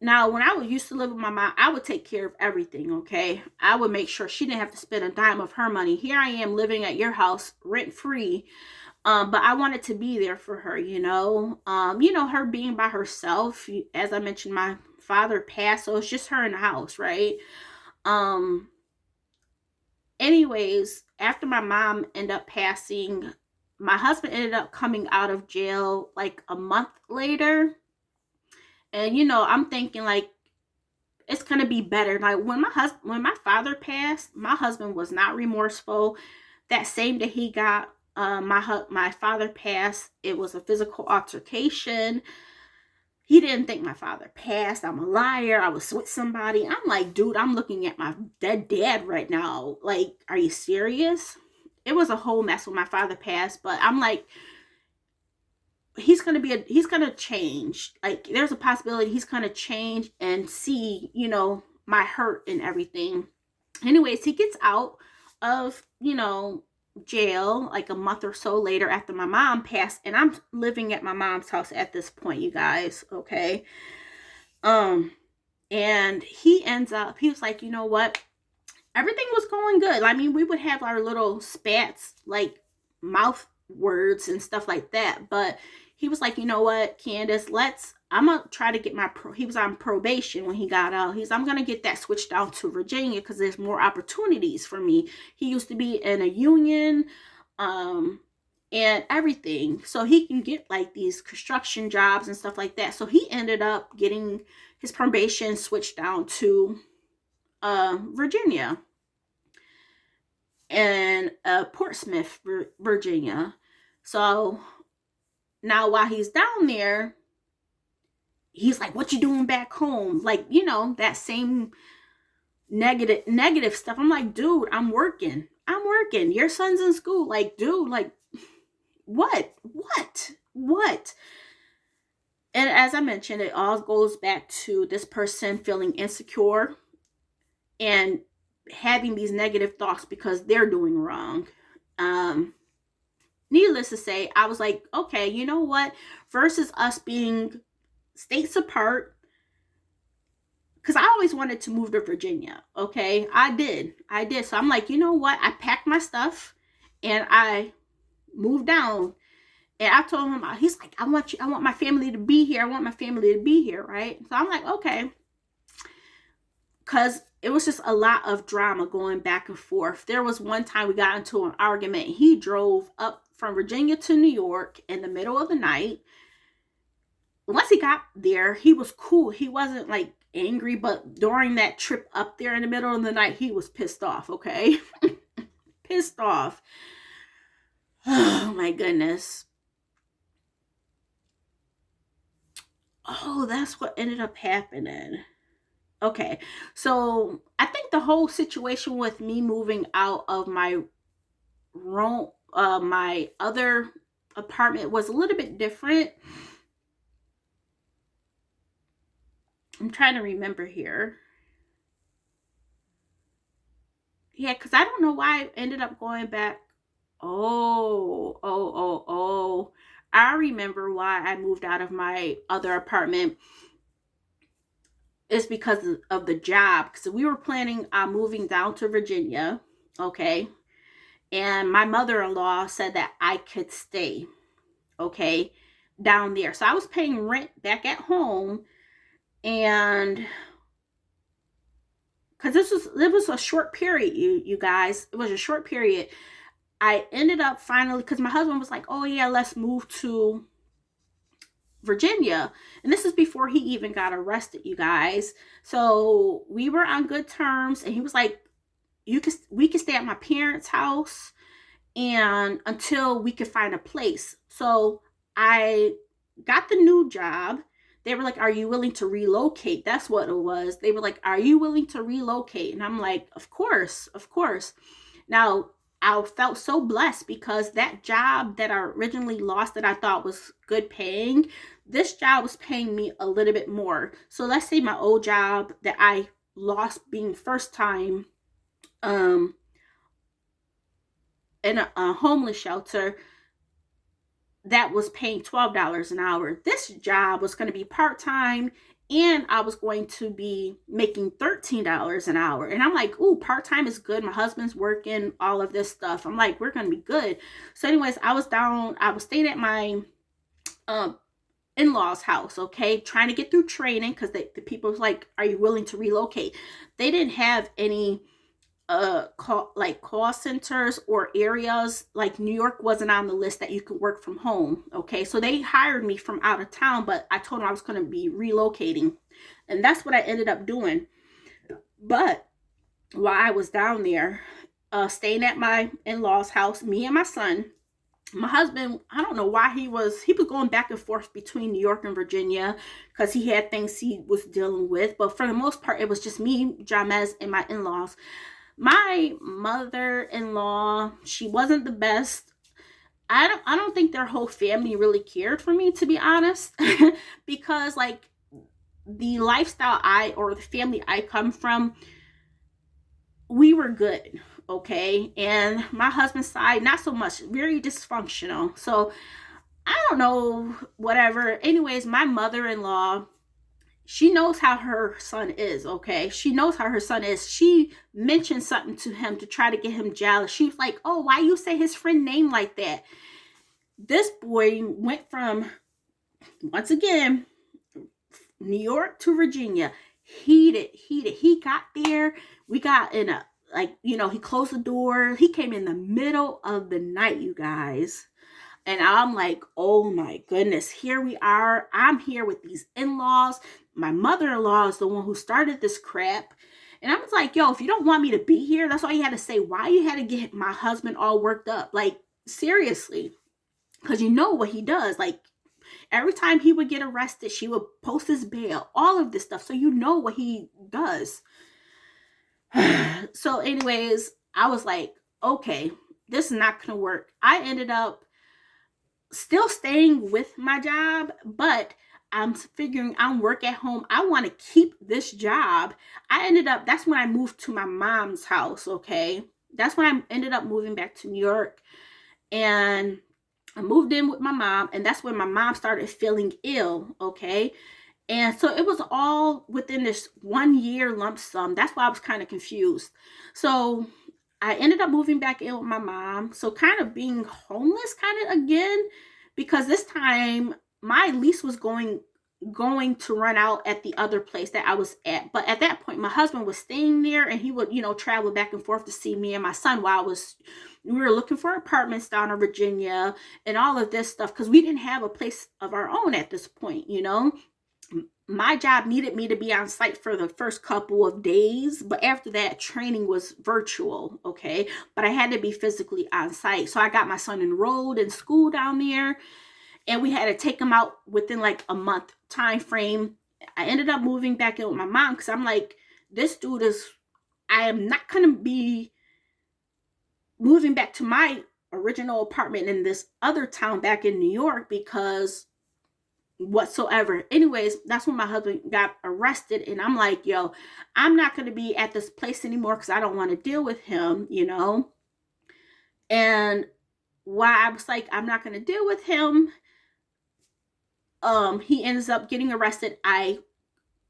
now when I was used to live with my mom, I would take care of everything, okay? I would make sure she didn't have to spend a dime of her money. Here I am living at your house rent free. But I wanted to be there for her, her being by herself. As I mentioned, my father passed, so it's just her in the house, right? Um, anyways, after my mom ended up passing, my husband ended up coming out of jail like a month later. And I'm thinking like it's gonna be better. Like when my father passed, my husband was not remorseful. That same day he got my father passed, it was a physical altercation. He didn't think my father passed. I'm a liar. I was with somebody. I'm like, dude, I'm looking at my dead dad right now. Like, are you serious? It was a whole mess when my father passed, but I'm like, he's gonna change. Like, there's a possibility he's gonna change and see, my hurt and everything. Anyways, he gets out of, jail like a month or so later after my mom passed, and I'm living at my mom's house at this point, you guys, okay? Um, and he was like, you know what? Everything was going good. I mean, we would have our little spats, like mouth words and stuff like that. But he was like, you know what, Candace, I'm going to try to get he was on probation when he got out. I'm going to get that switched out to Virginia because there's more opportunities for me. He used to be in a union, and everything. So he can get like these construction jobs and stuff like that. So he ended up getting his probation switched down to Virginia and Portsmouth, Virginia. So now while he's down there, he's like, what you doing back home? Like, that same negative stuff. I'm like, dude, I'm working. Your son's in school. Like, dude, like, what? And as I mentioned, it all goes back to this person feeling insecure and having these negative thoughts because they're doing wrong. Needless to say, I was like, okay, you know what? Versus us being states apart, because I always wanted to move to Virginia. Okay, I did. So I'm like, you know what? I packed my stuff and I moved down. And I told him, he's like, I want my family to be here. Right? So I'm like, okay. Because it was just a lot of drama going back and forth. There was one time we got into an argument. He drove up from Virginia to New York in the middle of the night. Once he got there, he was cool. He wasn't like angry, but during that trip up there in the middle of the night, he was pissed off, okay? Pissed off. Oh my goodness. Oh, that's what ended up happening. Okay, so I think the whole situation with me moving out of my room, my other apartment was a little bit different. I'm trying to remember here. Yeah, because I don't know why I ended up going back. Oh. I remember why I moved out of my other apartment. It's because of the job. Because we were planning on moving down to Virginia. Okay. And my mother-in-law said that I could stay. Okay. Down there. So I was paying rent back at home. And because it was a short period, you guys. It was a short period. I ended up finally, because my husband was like, oh yeah, let's move to Virginia. And this is before he even got arrested, you guys. So we were on good terms, and he was like, we can stay at my parents' house and until we could find a place. So I got the new job. They were like, are you willing to relocate? That's what it was. They were like, are you willing to relocate? And I'm like, of course. Now, I felt so blessed because that job that I originally lost that I thought was good paying, this job was paying me a little bit more. So let's say my old job that I lost being first time um in a homeless shelter, that was paying $12 an hour. This job was going to be part-time, and I was going to be making $13 an hour. And I'm like, ooh, part-time is good. My husband's working, all of this stuff. I'm like, we're going to be good. So anyways, I was staying at my um in-laws house, okay, trying to get through training because the people was like, are you willing to relocate? They didn't have any call centers or areas. Like New York wasn't on the list that you could work from home. Okay, so they hired me from out of town, but I told them I was going to be relocating, and that's what I ended up doing. But while I was down there, staying at my in-laws house, me and my son, my husband, I don't know why he was going back and forth between New York and Virginia because he had things he was dealing with, but for the most part it was just me, Jamez, and my in-laws. My mother-in-law, she wasn't the best. I don't think their whole family really cared for me, to be honest. Because like the lifestyle or the family I come from, we were good, okay? And my husband's side, not so much, very dysfunctional. So I don't know, whatever. Anyways, my mother-in-law, she knows how her son is, okay? She knows how her son is. She mentioned something to him to try to get him jealous. She was like, oh, why you say his friend name like that? This boy went from, once again, New York to Virginia. Heated. He got there. We got in a, like, he closed the door. He came in the middle of the night, you guys. And I'm like, oh my goodness, here we are. I'm here with these in-laws. My mother-in-law is the one who started this crap. And I was like, yo, if you don't want me to be here, that's all you had to say. Why you had to get my husband all worked up? Like, seriously. Because you know what he does. Like, every time he would get arrested, she would post his bail. All of this stuff. So you know what he does. So anyways, I was like, okay, this is not going to work. I ended up still staying with my job, but I'm figuring I'm work at home. I want to keep this job. That's when I moved to my mom's house, okay? That's when I ended up moving back to New York, and I moved in with my mom, and that's when my mom started feeling ill, okay? And so it was all within this 1 year lump sum. That's why I was kind of confused. So I ended up moving back in with my mom. So kind of being homeless kind of again, because this time my lease was going to run out at the other place that I was at. But at that point, my husband was staying there, and he would, travel back and forth to see me and my son while we were looking for apartments down in Virginia and all of this stuff, because we didn't have a place of our own at this point. My job needed me to be on site for the first couple of days, but after that, training was virtual, okay? But I had to be physically on site. So I got my son enrolled in school down there, and we had to take him out within like a month time frame. I ended up moving back in with my mom because I'm like, I am not going to be moving back to my original apartment in this other town back in New York because whatsoever. Anyways, that's when my husband got arrested, and I'm like, yo, I'm not going to be at this place anymore because I don't want to deal with him, and why I was like, I'm not going to deal with him, he ends up getting arrested.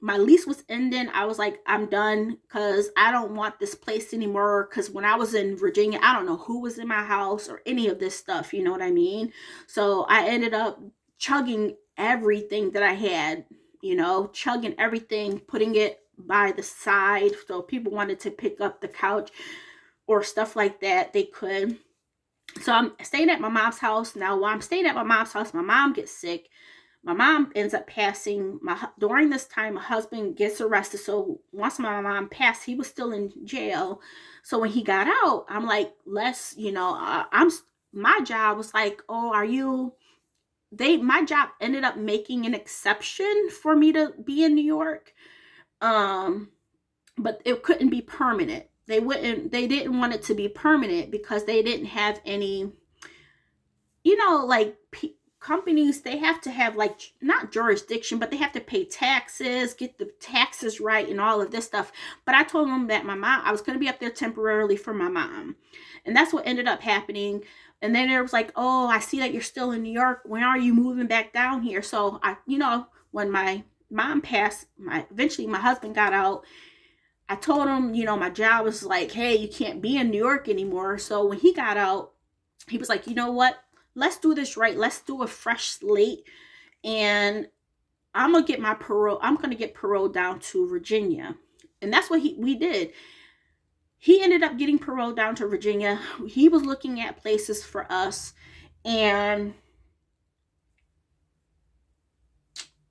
My lease was ending. I was like, I'm done because I don't want this place anymore. Because when I was in Virginia, I don't know who was in my house or any of this stuff. You know what I mean? So I ended up chugging everything that I had, chugging everything, putting it by the side. So if people wanted to pick up the couch or stuff like that, they could. So I'm staying at my mom's house. Now, while I'm staying at my mom's house, my mom gets sick. My mom ends up passing. During this time, my husband gets arrested. So once my mom passed, he was still in jail. So when he got out, I'm like, my job was like, oh, my job ended up making an exception for me to be in New York. But it couldn't be permanent. they didn't want it to be permanent because they didn't have any, like companies, they have to have like not jurisdiction, but they have to pay taxes, get the taxes right and all of this stuff. But I told them that I was going to be up there temporarily for my mom. And that's what ended up happening. And then it was like, oh, I see that you're still in New York. When are you moving back down here? So when my mom passed, eventually my husband got out. I told him, my job was like, hey, you can't be in New York anymore. So when he got out, he was like, you know what? Let's do this right. Let's do a fresh slate. And I'm going to get my parole. I'm going to get parole down to Virginia. And that's what we did. He ended up getting parole down to Virginia. He was looking at places for us. And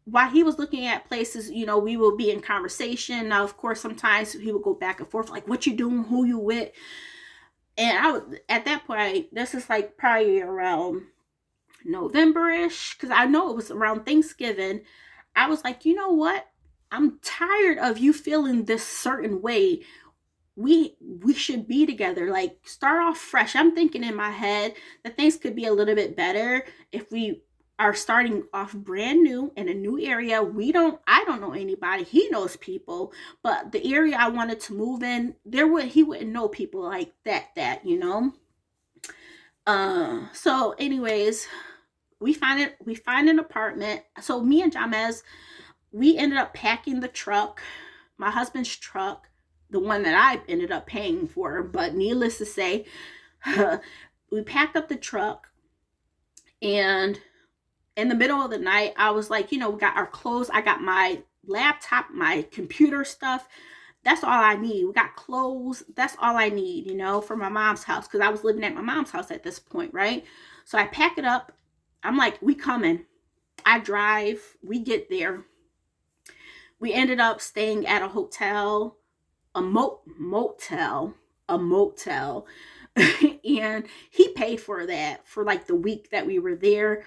while he was looking at places, we will be in conversation. Now, of course, sometimes he would go back and forth, like, what you doing? Who you with? And I was, at that point, this is like probably around November-ish, because I know it was around Thanksgiving. I was like, you know what? I'm tired of you feeling this certain way. We should be together. Like, start off fresh. I'm thinking in my head that things could be a little bit better if we are starting off brand new in a new area. I don't know anybody. He knows people, but the area I wanted to move in, he wouldn't know people like that. So anyways, we find an apartment. So me and Jamez, we ended up packing the truck, my husband's truck, the one that I ended up paying for. But needless to say, we packed up the truck, and in the middle of the night, I was like, we got our clothes. I got my laptop, my computer stuff. That's all I need. We got clothes. That's all I need, for my mom's house, because I was living at my mom's house at this point, right? So I pack it up. I'm like, we coming. I drive. We get there. We ended up staying at a hotel, a motel. And he paid for that for like the week that we were there.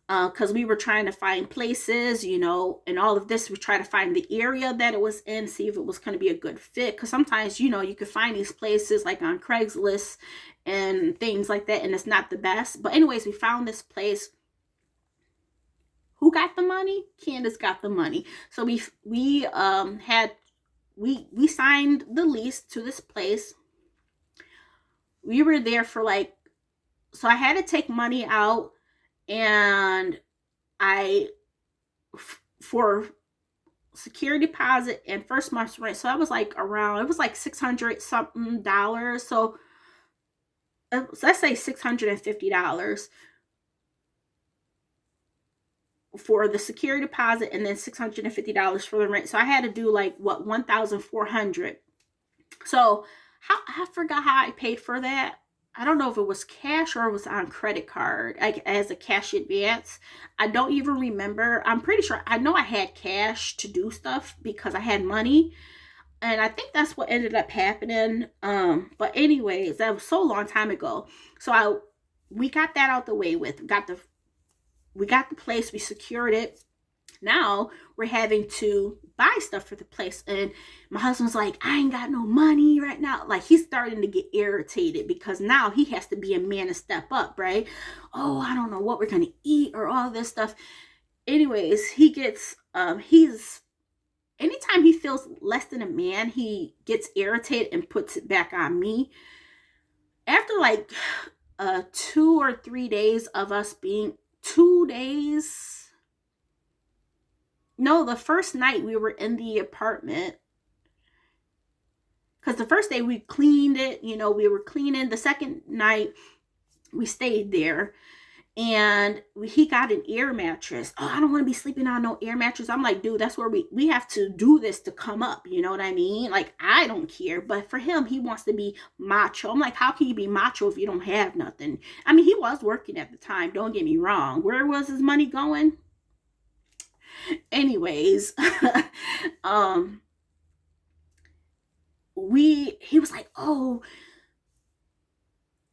Because we were trying to find places, and all of this. We try to find the area that it was in, see if it was going to be a good fit. Because sometimes, you could find these places like on Craigslist and things like that, and it's not the best. But anyways, we found this place. Who got the money? Candace got the money. So we signed the lease to this place. We were there for so I had to take money out. And for security deposit and first month's rent, so I was like around, it was like $600 something. So let's say $650 for the security deposit, and then $650 for the rent. So I had to do $1,400. So I forgot how I paid for that. I don't know if it was cash or it was on credit card, as a cash advance. I don't even remember. I'm pretty sure. I know I had cash to do stuff because I had money. And I think that's what ended up happening. But anyways, that was so long time ago. So we got that out the way with. We got the place. We secured it. Now we're having to buy stuff for the place, and my husband's like, I ain't got no money right now. Like, he's starting to get irritated because now he has to be a man and step up, right? Oh, I don't know what we're gonna eat or all this stuff. Anyways, he gets anytime he feels less than a man, he gets irritated and puts it back on me. After 2 or 3 days of us being 2 days. No, the first night we were in the apartment, because the first day we cleaned it, we were cleaning. The second night we stayed there, and he got an air mattress. Oh, I don't want to be sleeping on no air mattress. I'm like, dude, that's where we have to do this to come up. You know what I mean? Like, I don't care. But for him, he wants to be macho. I'm like, how can you be macho if you don't have nothing? I mean, he was working at the time. Don't get me wrong. Where was his money going? Anyways, he was like, oh,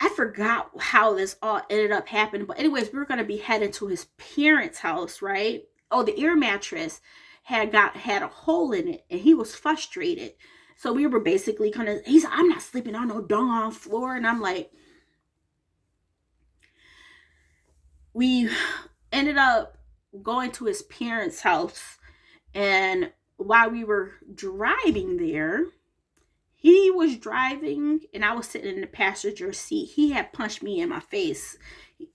I forgot how this all ended up happening. But anyways, we were going to be heading to his parents' house, right? Oh, the air mattress had a hole in it, and he was frustrated. So we were basically kind of, he's like, I'm not sleeping on no dung floor. And I'm like, we ended up going to his parents' house. And while we were driving there, he was driving and I was sitting in the passenger seat. He had punched me in my face,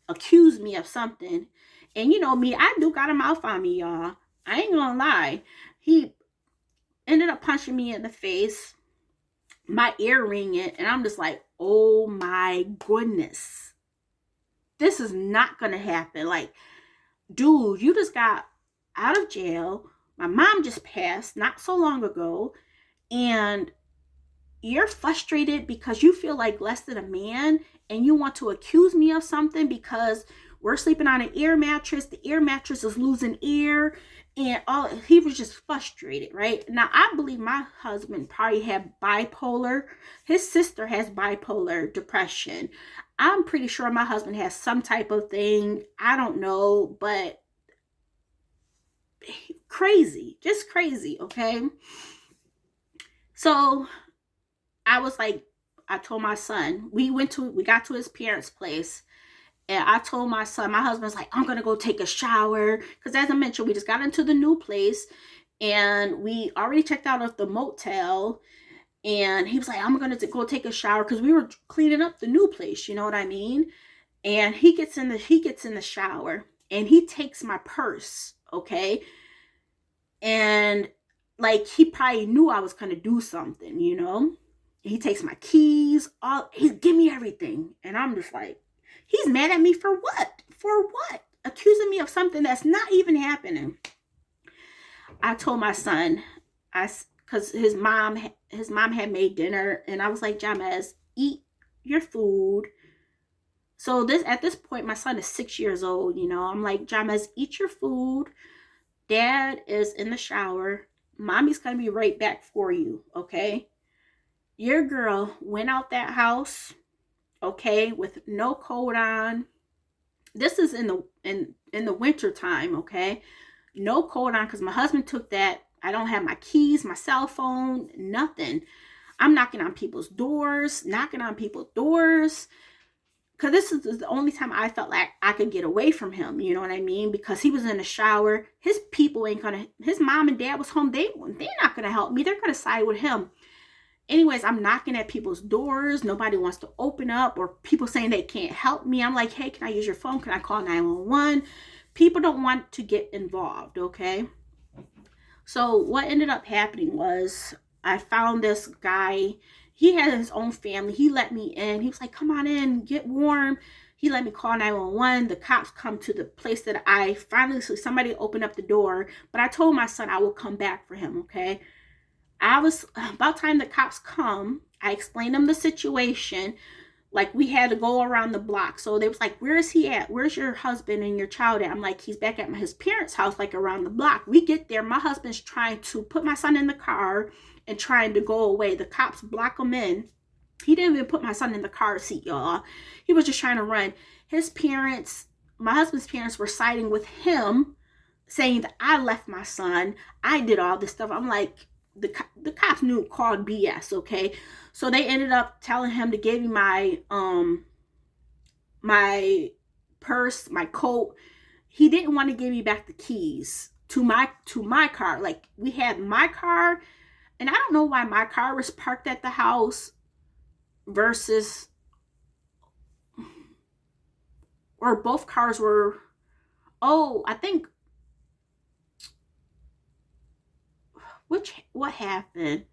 accused me of something. And you know me, I do got a mouth on me, y'all. I ain't gonna lie. He ended up punching me in the face, my ear ringing, and I'm just like, oh my goodness. This is not gonna happen. Like, dude, you just got out of jail. My mom just passed not so long ago, and you're frustrated because you feel like less than a man and you want to accuse me of something because we're sleeping on an air mattress. The air mattress is losing air, and all he was just frustrated, right? Now I believe my husband probably had bipolar. His sister has bipolar depression. I'm pretty sure my husband has some type of thing. I don't know, but crazy, just crazy, okay? So I was like, I told my son, we got to his parents' place, and I told my son, my husband's like, I'm gonna go take a shower, because as I mentioned, we just got into the new place, and we already checked out of the motel, and he was like, I'm gonna go take a shower, because we were cleaning up the new place, you know what I mean? And he gets in the shower, and he takes my purse, okay, and like he probably knew I was gonna do something, you know. He takes my keys, he give me everything. And I'm just like, he's mad at me for what? For what? Accusing me of something that's not even happening. I told my son, because his mom had made dinner, and I was like, Jamez, eat your food. So at this point, my son is 6 years old, you know. I'm like, Jamez, eat your food. Dad is in the shower. Mommy's gonna be right back for you, okay? Your girl went out that house, okay, with no coat on. This is in the winter time, okay? No coat on, because my husband took that. I don't have my keys, my cell phone, nothing. I'm knocking on people's doors, because this is the only time I felt like I could get away from him, you know what I mean? Because he was in the shower. His people ain't gonna, his mom and dad was home. They're not gonna help me. They're gonna side with him. Anyways, I'm knocking at people's doors. Nobody wants to open up, or people saying they can't help me. I'm like, hey, can I use your phone? Can I call 911? People don't want to get involved, okay? So what ended up happening was I found this guy. He had his own family. He let me in. He was like, come on in, get warm. He let me call 911. The cops come to the place that I finally, so somebody opened up the door. But I told my son I will come back for him, okay? About time the cops come, I explained them the situation. Like, we had to go around the block. So they was like, where is he at? Where's your husband and your child at? I'm like, he's back at his parents' house, like around the block. We get there. My husband's trying to put my son in the car and trying to go away. The cops block him in. He didn't even put my son in the car seat, y'all. He was just trying to run. His parents, my husband's parents, were siding with him, saying that I left my son. I did all this stuff. I'm like, the cops knew, called BS, okay? So they ended up telling him to give me my purse, my coat. He didn't want to give me back the keys to my car. Like, we had my car, and I don't know why my car was parked at the house versus, or both cars were, I think, what happened?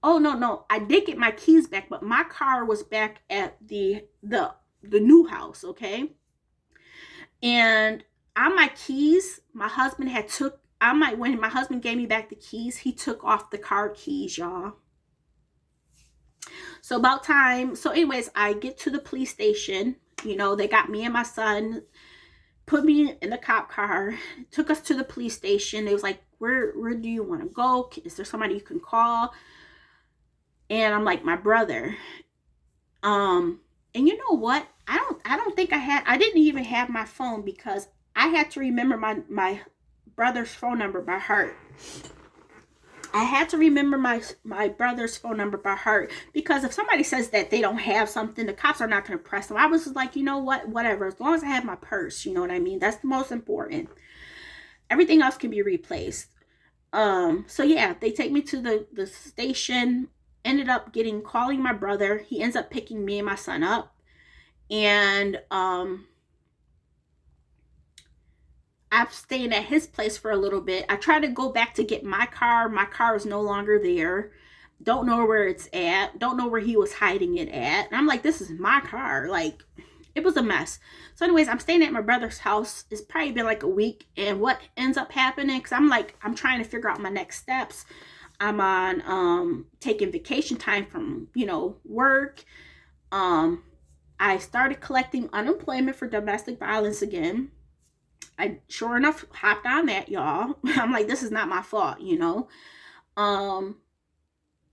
Oh, no, I did get my keys back, but my car was back at the new house, okay? And on my keys, my husband when my husband gave me back the keys, he took off the car keys, y'all. So anyways, I get to the police station. You know, they got me and my son, put me in the cop car, took us to the police station. They was like, where do you want to go? Is there somebody you can call? And I'm like, my brother. And you know what? I don't think I didn't even have my phone, because I had to remember my brother's phone number by heart. I had to remember my brother's phone number by heart, because if somebody says that they don't have something, the cops are not going to press them. I was just like, you know what, whatever, as long as I have my purse, you know what I mean? That's the most important. Everything else can be replaced. So yeah, they take me to the station. Ended up calling my brother. He ends up picking me and my son up, and I'm staying at his place for a little bit. I try to go back to get my car. My car is no longer there. Don't know where it's at. Don't know where he was hiding it at. And I'm like, this is my car. Like, it was a mess. So anyways, I'm staying at my brother's house. It's probably been like a week. And what ends up happening, because I'm trying to figure out my next steps. I'm on taking vacation time from, work. I started collecting unemployment for domestic violence again. I sure enough hopped on that, y'all. I'm like, this is not my fault, Um,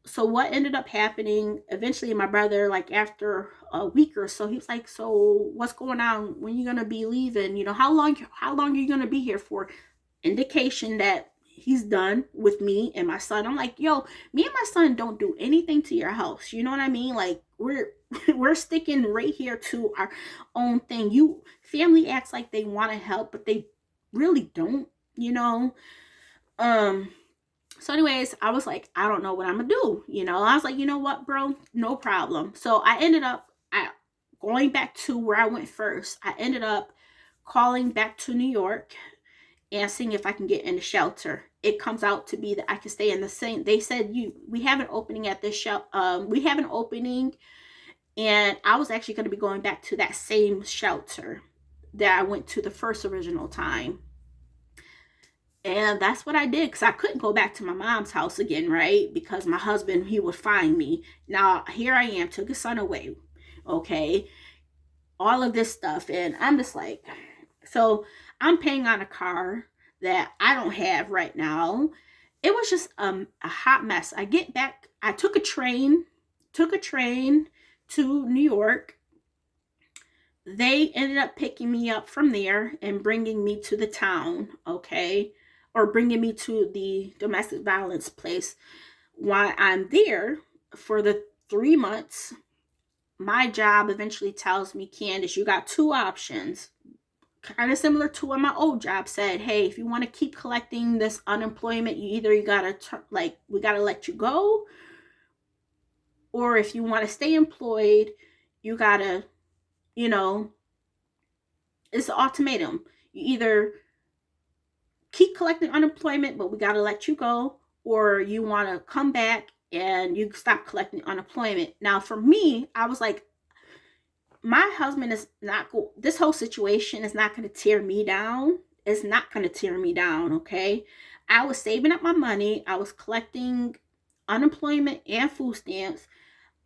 so what ended up happening, eventually my brother, like after a week or so, he was like, so what's going on? When you gonna be leaving? How long are you gonna be here for? Indication that he's done with me and my son. I'm like, yo, me and my son don't do anything to your house. You know what I mean? Like, we're sticking right here to our own thing. You family acts like they want to help, but they really don't, um so anyways, I was like, I don't know what I'm gonna do. I was like, you know what, bro, no problem. So I ended up going back to where I went first. I ended up calling back to New York and seeing if I can get in the shelter. It comes out to be that I can stay in the same. They said we have an opening at this shelter. We have an opening, and I was actually going to be going back to that same shelter that I went to the first original time. And that's what I did, because I couldn't go back to my mom's house again, right? Because my husband, he would find me. Now, here I am, took his son away, okay? All of this stuff. And I'm just like, so I'm paying on a car that I don't have right now. It was just a hot mess. I get back, I took a train to New York. They ended up picking me up from there and bringing me to the town, okay? Or bringing me to the domestic violence place. While I'm there for the 3 months, my job eventually tells me, Candace, you got two options. Kind of similar to what my old job said. Hey, if you want to keep collecting this unemployment, you gotta we gotta let you go, or if you want to stay employed, you gotta, it's an ultimatum. You either keep collecting unemployment, but we gotta let you go, or you want to come back and you stop collecting unemployment. Now, for me, I was like, my husband is not this whole situation is not going to tear me down. It's not going to tear me down, okay? I was saving up my money. I was collecting unemployment and food stamps.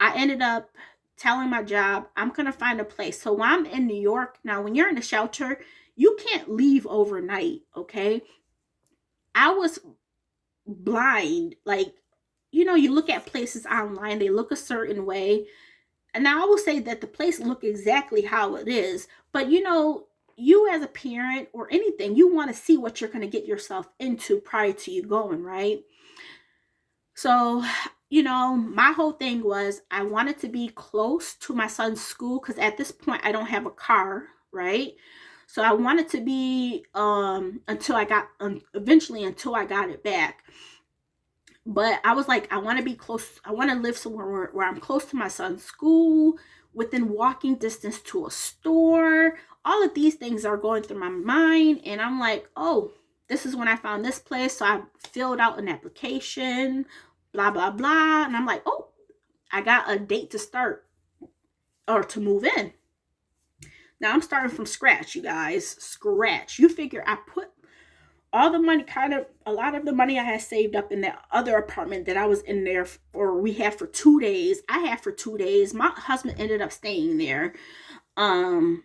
I ended up telling my job, I'm going to find a place. So when I'm in New York, now when you're in a shelter, you can't leave overnight, okay? I was blind. Like, you look at places online, they look a certain way. And I will say that the place look exactly how it is. But you as a parent or anything, you want to see what you're going to get yourself into prior to you going, right? So, my whole thing was I wanted to be close to my son's school, because at this point I don't have a car, right? So I wanted to be until I got it back. But I was like, I want to be close. I want to live somewhere where I'm close to my son's school, within walking distance to a store. All of these things are going through my mind. And I'm like, oh, this is when I found this place. So I filled out an application, blah, blah, blah. And I'm like, oh, I got a date to start or to move in. Now I'm starting from scratch, you guys. Scratch. You figure I put all the money, a lot of the money I had saved up in that other apartment that I was in there, or we had for 2 days. I had for 2 days. My husband ended up staying there. And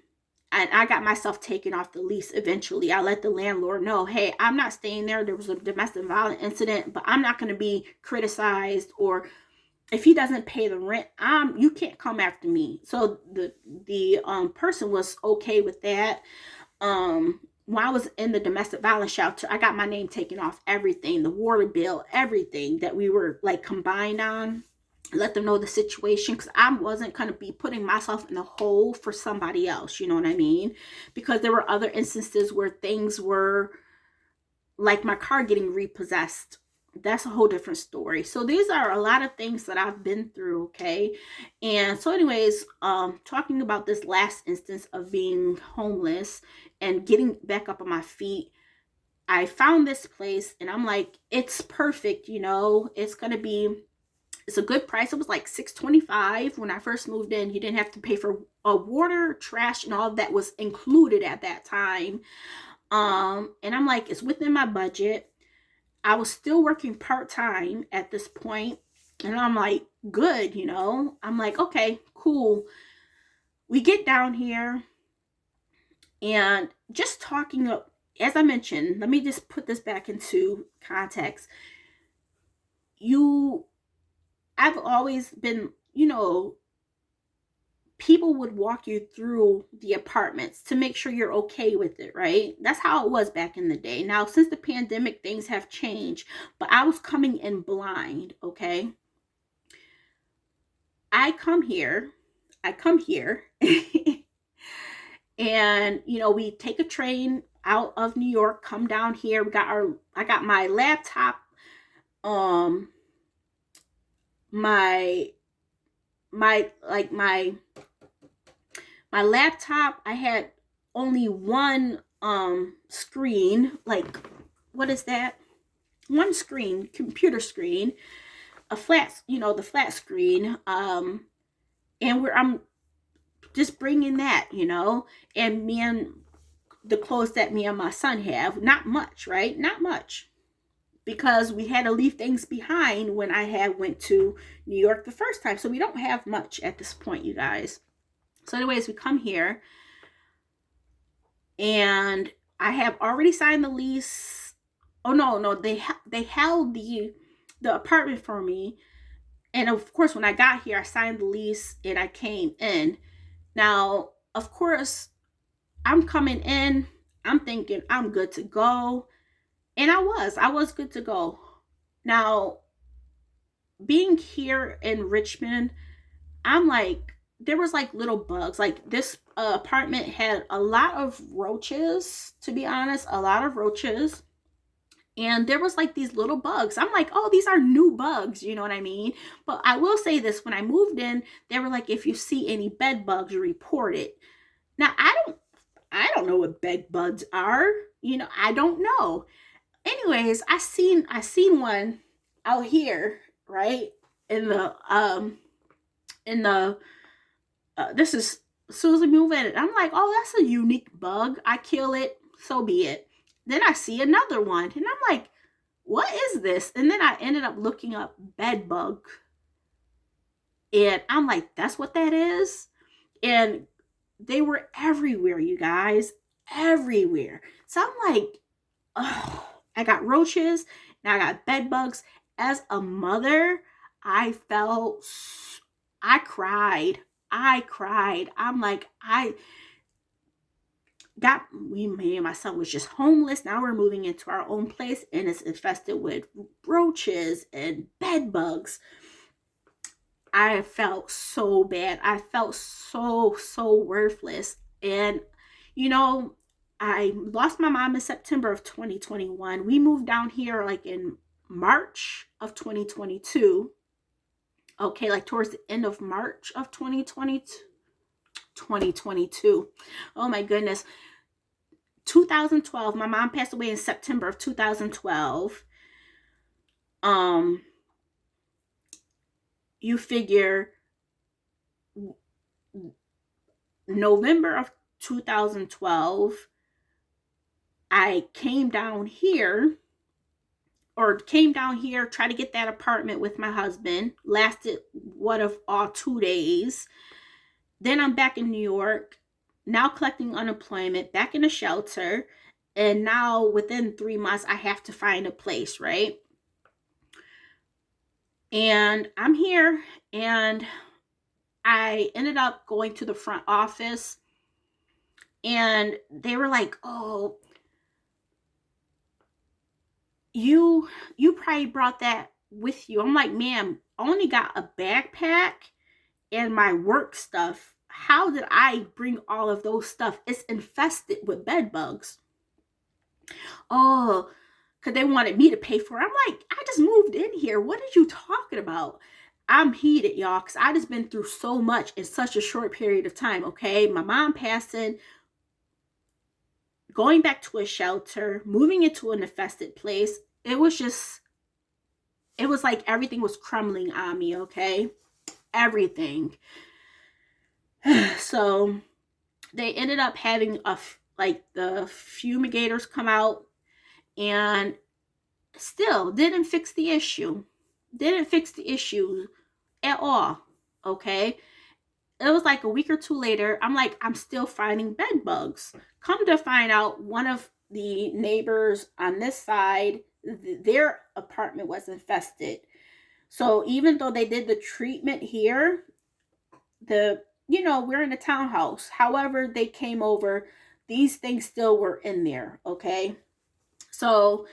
I got myself taken off the lease eventually. I let the landlord know, hey, I'm not staying there. There was a domestic violence incident, but I'm not going to be criticized, or if he doesn't pay the rent, you can't come after me. So the person was okay with that. when I was in the domestic violence shelter, I got my name taken off everything, the water bill, everything that we were like combined on. Let them know the situation, because I wasn't going to be putting myself in a hole for somebody else. You know what I mean? Because there were other instances where things were like my car getting repossessed. That's a whole different story. So these are a lot of things that I've been through, okay? And so anyways, talking about this last instance of being homeless and getting back up on my feet, I found this place and I'm like, it's perfect, you know. It's a good price. It was like $6.25 when I first moved in. You didn't have to pay for water, trash, and all that was included at that time. And I'm like, it's within my budget. I was still working part-time at this point, and I'm like, good, you know. I'm like, okay, cool. We get down here, and just talking up, as I mentioned, let me just put this back into context. I've always been, you know, people would walk you through the apartments to make sure you're okay with it, right? That's how it was back in the day. Now, since the pandemic, things have changed, but I was coming in blind, okay? I come here, and you know, we take a train out of New York, come down here. I got my laptop, um, my like my laptop. I had only one screen, like, what is that? One screen, computer screen, a flat, you know, the flat screen. And I'm just bringing that, you know, and the clothes that me and my son have, not much, right? Not much, because we had to leave things behind when I had went to New York the first time. So we don't have much at this point, you guys. So anyways, we come here and I have already signed the lease. Oh no, they held the apartment for me. And of course, when I got here, I signed the lease and I came in. Now, of course, I'm coming in, I'm thinking I'm good to go. And I was good to go. Now, being here in Richmond, I'm like, there was like little bugs. Like this apartment had a lot of roaches, to be honest, a lot of roaches. And there was like these little bugs. I'm like, oh, these are new bugs, you know what I mean? But I will say this, when I moved in, they were like, if you see any bed bugs, report it. Now, I don't know what bed bugs are. You know, I don't know. Anyways, I seen one out here, right? In the this is as soon as we move in, I'm like, oh, that's a unique bug. I kill it, so be it. Then I see another one, and I'm like, what is this? And then I ended up looking up bed bug, and I'm like, that's what that is. And they were everywhere, you guys, everywhere. So I'm like, oh, I got roaches, now I got bed bugs. As a mother, I felt, I cried. I'm like, me and my son was just homeless. Now we're moving into our own place and it's infested with roaches and bed bugs. I felt so bad. I felt so worthless. And, you know, I lost my mom in September of 2021. We moved down here like in March of 2022. Okay, like towards the end of March of 2022. Oh my goodness. 2012. My mom passed away in September of 2012. You figure November of 2012, I came down here, tried to get that apartment with my husband. Lasted what of all 2 days. Then I'm back in New York, now collecting unemployment, back in a shelter, and now within 3 months I have to find a place, right? And I'm here, and I ended up going to the front office, and they were like, oh, you probably brought that with you. I'm like, ma'am, I only got a backpack and my work stuff. How did I bring all of those stuff? It's infested with bed bugs. Oh, because they wanted me to pay for it. I'm like, I just moved in here. What are you talking about? I'm heated, y'all, because I just been through so much in such a short period of time, okay? My mom passing, going back to a shelter, moving into an infested place. It was like everything was crumbling on me, okay? Everything. So they ended up having like the fumigators come out, and still didn't fix the issue. Didn't fix the issue at all. Okay. It was like a week or two later. I'm like, I'm still finding bed bugs. Come to find out, one of the neighbors on this side, their apartment was infested. So even though they did the treatment here, we're in a townhouse. However, they came over, these things still were in there. Okay. So,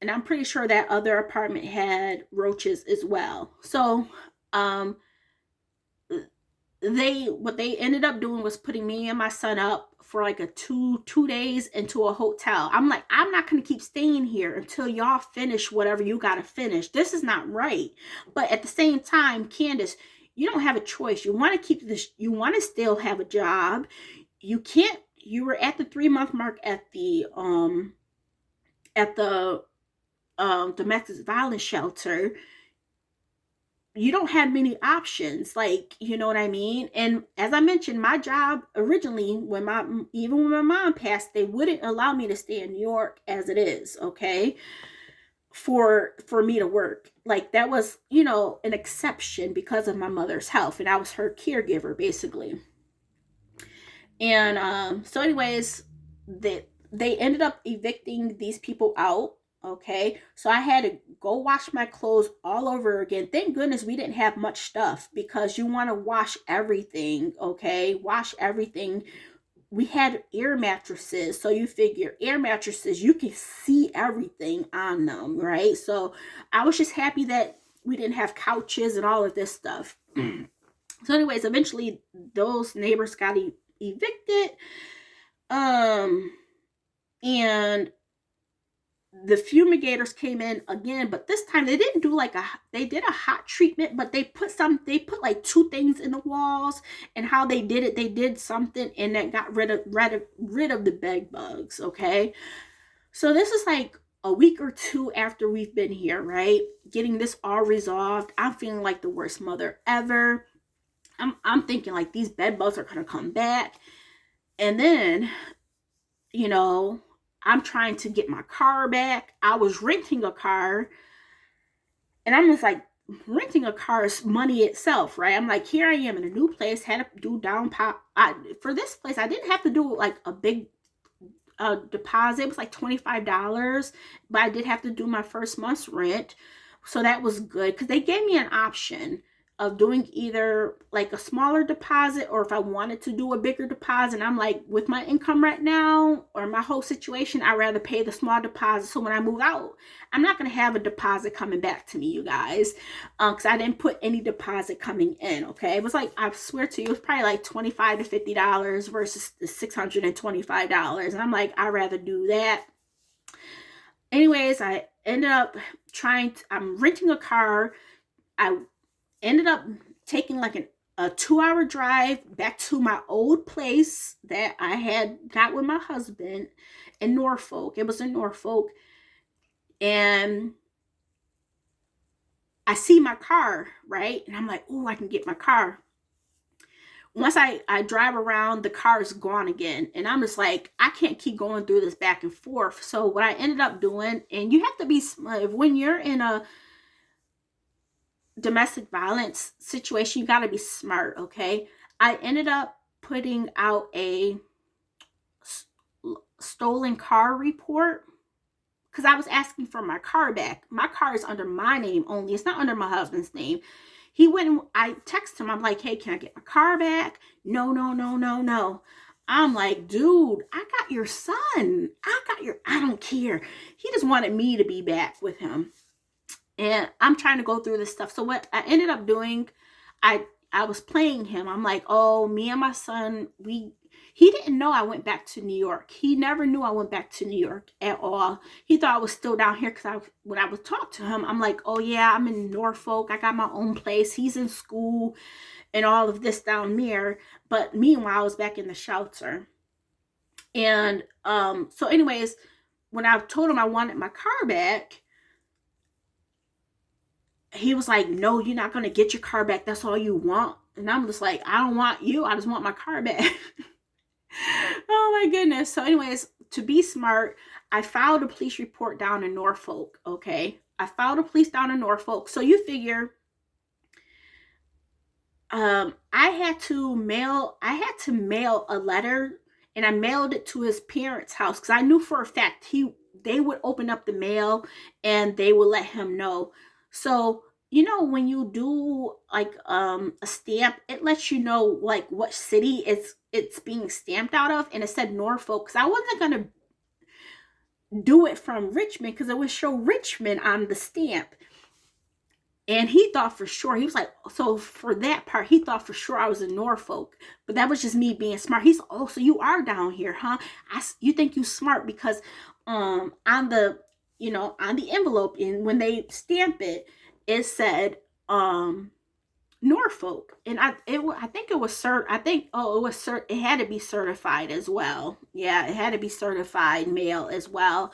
and I'm pretty sure that other apartment had roaches as well. So, um, what they ended up doing was putting me and my son up for like a two days into a hotel. I'm like, I'm not gonna keep staying here until y'all finish whatever you gotta finish. This is not right. But at the same time, Candace, you don't have a choice. You want to keep this, you want to still have a job. You can't, you were at the 3 month mark at the domestic violence shelter. You don't have many options, like, you know what I mean? And as I mentioned, my job originally, even when my mom passed, they wouldn't allow me to stay in New York as it is, okay, for me to work. Like, that was, an exception because of my mother's health, and I was her caregiver basically. And so anyways, they ended up evicting these people out. Okay, so I had to go wash my clothes all over again. Thank goodness we didn't have much stuff, because you want to wash everything. Okay, wash everything. We had air mattresses, so you figure air mattresses, you can see everything on them, right? So I was just happy that we didn't have couches and all of this stuff. So anyways, eventually those neighbors got evicted, and the fumigators came in again, but this time they didn't do they did a hot treatment, but they put like two things in the walls. And how they did it, they did something, and that got rid of the bed bugs. Okay, so this is like a week or two after we've been here, right? Getting this all resolved. I'm feeling like the worst mother ever. I'm thinking like these bed bugs are gonna come back. And then, I'm trying to get my car back. I was renting a car, and I'm just like, renting a car is money itself, right? I'm like, here I am in a new place, had to do down pop. For this place, I didn't have to do like a big deposit. It was like $25, but I did have to do my first month's rent. So that was good, because they gave me an option of doing either like a smaller deposit, or if I wanted to do a bigger deposit. And I'm like, with my income right now or my whole situation, I'd rather pay the small deposit. So when I move out, I'm not going to have a deposit coming back to me, you guys, because I didn't put any deposit coming in. Okay, it was like, I swear to you, it was probably like $25 to $50 versus the $625. And I'm like, I'd rather do that. Anyways, I ended up I'm renting a car. I ended up taking like a 2-hour drive back to my old place that I had got with my husband in Norfolk. It was in Norfolk. And I see my car, right? And I'm like, oh, I can get my car. Once I drive around, the car is gone again. And I'm just like, I can't keep going through this back and forth. So what I ended up doing, and you have to be, when you're in a domestic violence situation, you got to be smart. Okay, I ended up putting out a stolen car report, because I was asking for my car back. My car is under my name only, it's not under my husband's name. He went and I texted him, I'm like, hey, can I get my car back? No. I'm like, dude, I got fired. I don't care. He just wanted me to be back with him. And I'm trying to go through this stuff. So what I ended up doing, I I was playing him. I'm like, oh, me and my son, he didn't know I went back to New York. He never knew I went back to New York at all. He thought I was still down here because when I would talk to him, I'm like, oh yeah, I'm in Norfolk. I got my own place. He's in school and all of this down there. But meanwhile, I was back in the shelter. And so anyways, when I told him I wanted my car back, he was like, no, you're not going to get your car back. That's all you want. And I'm just like, I don't want you. I just want my car back. Oh my goodness. So anyways, to be smart, I filed a police report down in Norfolk. Okay. I filed a police down in Norfolk. So you figure, I had to mail a letter, and I mailed it to his parents' house because I knew for a fact they would open up the mail and they would let him know. So you know, when you do like a stamp, it lets you know like what city it's being stamped out of, and it said Norfolk because I wasn't gonna do it from Richmond because it would show Richmond on the stamp. And he thought for sure, he was like, so for that part, he thought for sure I was in Norfolk. But that was just me being smart. He's, oh, so you are down here, huh? You think you smart because on the, on the envelope, and when they stamp it, it said Norfolk. And I think it was it had to be certified as well. Yeah, it had to be certified mail as well.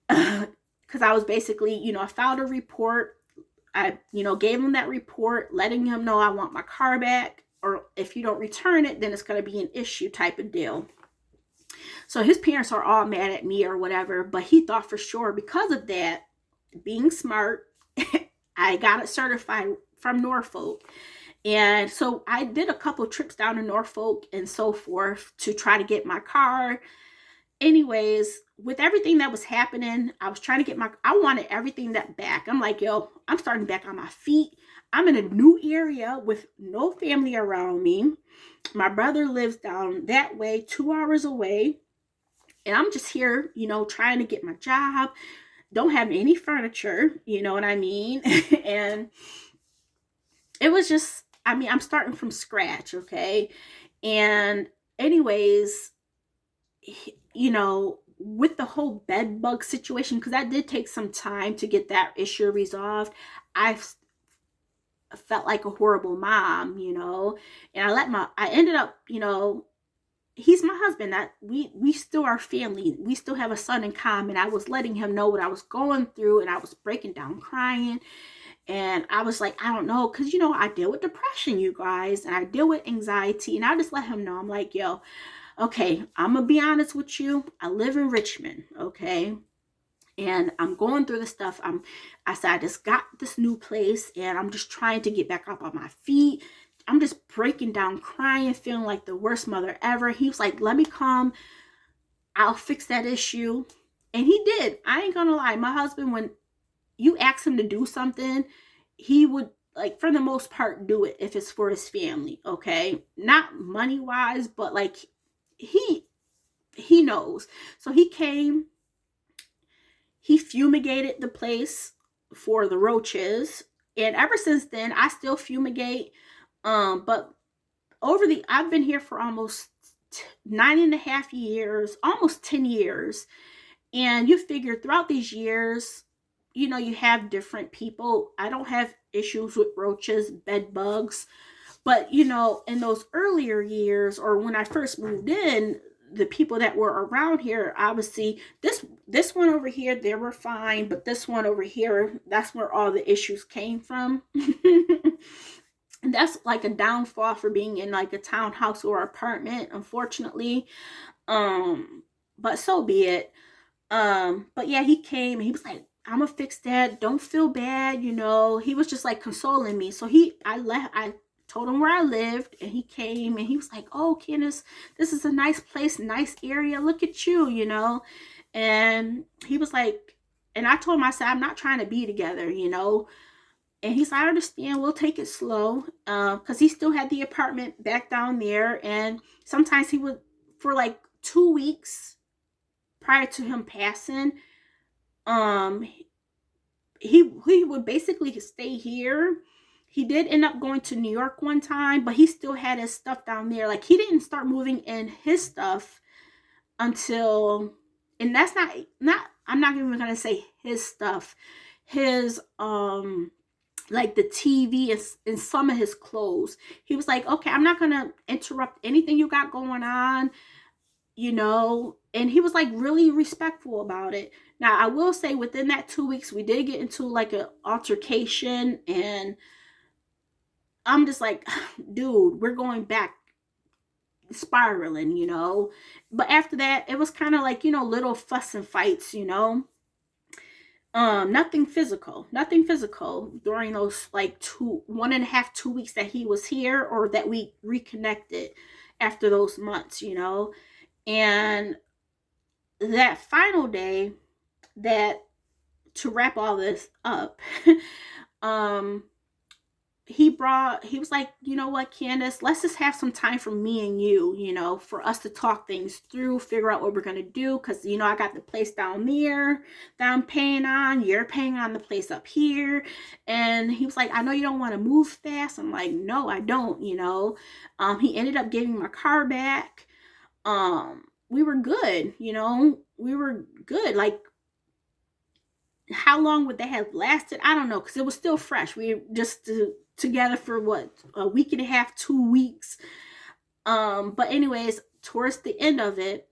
Because I was basically, I filed a report. I, gave him that report, letting him know I want my car back, or if you don't return it, then it's going to be an issue type of deal. So his parents are all mad at me or whatever, but he thought for sure because of that, being smart, I got it certified from Norfolk. And so I did a couple trips down to Norfolk and so forth to try to get my car. Anyways, with everything that was happening, I was trying to I wanted everything that back. I'm like, yo, I'm starting back on my feet. I'm in a new area with no family around me. My brother lives down that way, 2 hours away. And I'm just here, trying to get my job. Don't have any furniture, you know what I mean? And it was just, I'm starting from scratch, okay? And anyways, with the whole bed bug situation, because that did take some time to get that issue resolved, I felt like a horrible mom, and I ended up, he's my husband. That we still are family. We still have a son in common. I was letting him know what I was going through, and I was breaking down crying. And I was like, I don't know, because, I deal with depression, you guys, and I deal with anxiety. And I just let him know, I'm like, yo, okay, I'm going to be honest with you. I live in Richmond, okay? And I'm going through the stuff. I said, I just got this new place, and I'm just trying to get back up on my feet. I'm just breaking down, crying, feeling like the worst mother ever. He was like, let me come. I'll fix that issue. And he did. I ain't going to lie. My husband, when you ask him to do something, he would, like, for the most part, do it if it's for his family, okay? Not money-wise, but, like, he knows. So he came, he fumigated the place for the roaches, and ever since then, I still fumigate, but I've been here for almost 9.5 years, almost 10 years, and you figure throughout these years, you have different people. I don't have issues with roaches, bed bugs, but, in those earlier years, or when I first moved in, the people that were around here, obviously, this one over here, they were fine, but this one over here, that's where all the issues came from. And that's like a downfall for being in like a townhouse or apartment, unfortunately. But so be it. But yeah, he came and he was like, I'm gonna fix that. Don't feel bad, He was just like consoling me. So I told him where I lived, and he came and he was like, oh, Candace, this is a nice place, nice area. Look at you, And he was like, and I told him, I said, I'm not trying to be together, And he's like, I understand, we'll take it slow. Because he still had the apartment back down there. And sometimes he would, for like 2 weeks, prior to him passing, um, he would basically stay here. He did end up going to New York one time, but he still had his stuff down there. Like, he didn't start moving in his stuff until, and that's not I'm not even gonna say his stuff, his like the TV and some of his clothes. He was like, okay, I'm not gonna interrupt anything you got going on, and he was like really respectful about it. Now, I will say within that 2 weeks, we did get into like an altercation, and I'm just like, dude, we're going back spiraling. But after that, it was kind of like, little fuss and fights. Nothing physical during those like 1.5, 2 weeks that he was here, or that we reconnected after those months. And that final day, that to wrap all this up, um he was like, you know what, Candace, let's just have some time for me and you, for us to talk things through, figure out what we're going to do. Because, I got the place down there that I'm paying on. You're paying on the place up here. And he was like, I know you don't want to move fast. I'm like, no, I don't. He ended up giving my car back. We were good. We were good. Like, how long would that have lasted? I don't know, because it was still fresh. We were just together for what, a week and a half, 2 weeks. But anyways, towards the end of it,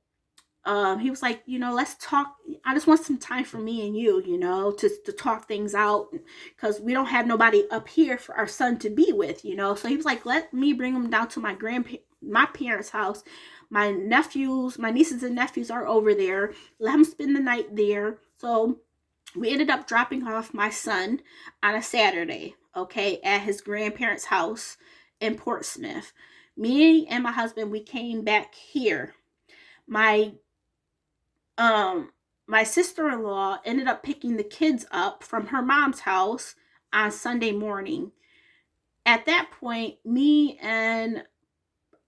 he was like, let's talk. I just want some time for me and you, to talk things out, because we don't have nobody up here for our son to be with. So he was like, let me bring him down to my parents' house. My nieces and nephews are over there. Let him spend the night there. So we ended up dropping off my son on a Saturday, okay, at his grandparents' house in Portsmouth. Me and my husband, we came back here. My my sister-in-law ended up picking the kids up from her mom's house on Sunday morning. At that point, me and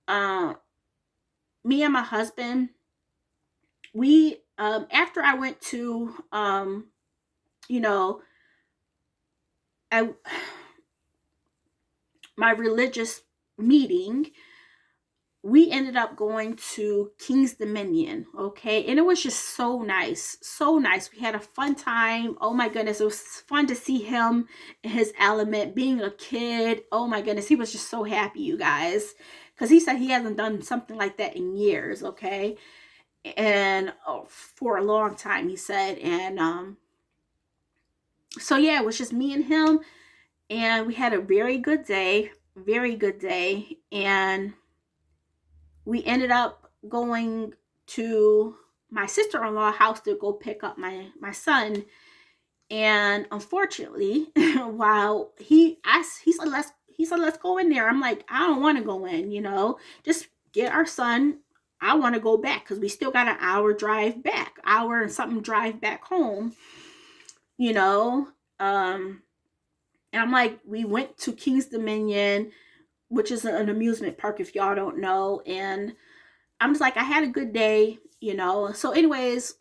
my husband, we after I went to I my religious meeting, we ended up going to King's Dominion, okay? And it was just so nice. So nice. We had a fun time. Oh my goodness. It was fun to see him in his element, being a kid. Oh my goodness. He was just so happy, you guys. Because he said he hasn't done something like that in years, okay? And for a long time, he said. And so yeah, it was just me and him. And we had a very good day. Very good day. And we ended up going to my sister-in-law's house to go pick up my son. And unfortunately, while he said let's go in there. I'm like, I don't want to go in, just get our son. I want to go back, because we still got an hour drive back, hour and something drive back home, and I'm like, we went to King's Dominion, which is an amusement park, if y'all don't know. And I'm just like, I had a good day, So anyways,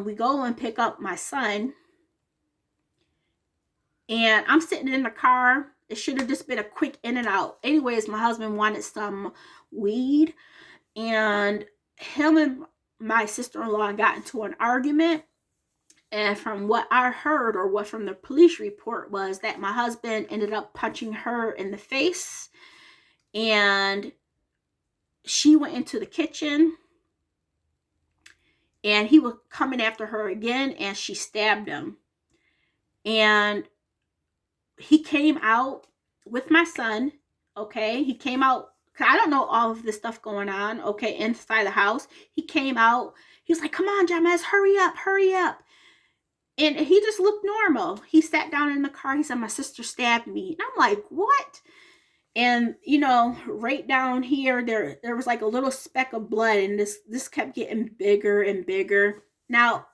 we go and pick up my son. And I'm sitting in the car. It should have just been a quick in and out. Anyways, my husband wanted some weed. And him and my sister-in-law got into an argument. And from what I heard, or what from the police report, was that my husband ended up punching her in the face. And she went into the kitchen. And he was coming after her again. And she stabbed him. And he came out with my son, okay? He came out, because I don't know all of this stuff going on, okay, inside the house. He came out. He was like, come on, James, hurry up, hurry up. And he just looked normal. He sat down in the car. He said, my sister stabbed me. And I'm like, what? And, right down here, there was like a little speck of blood. And this kept getting bigger and bigger. Now,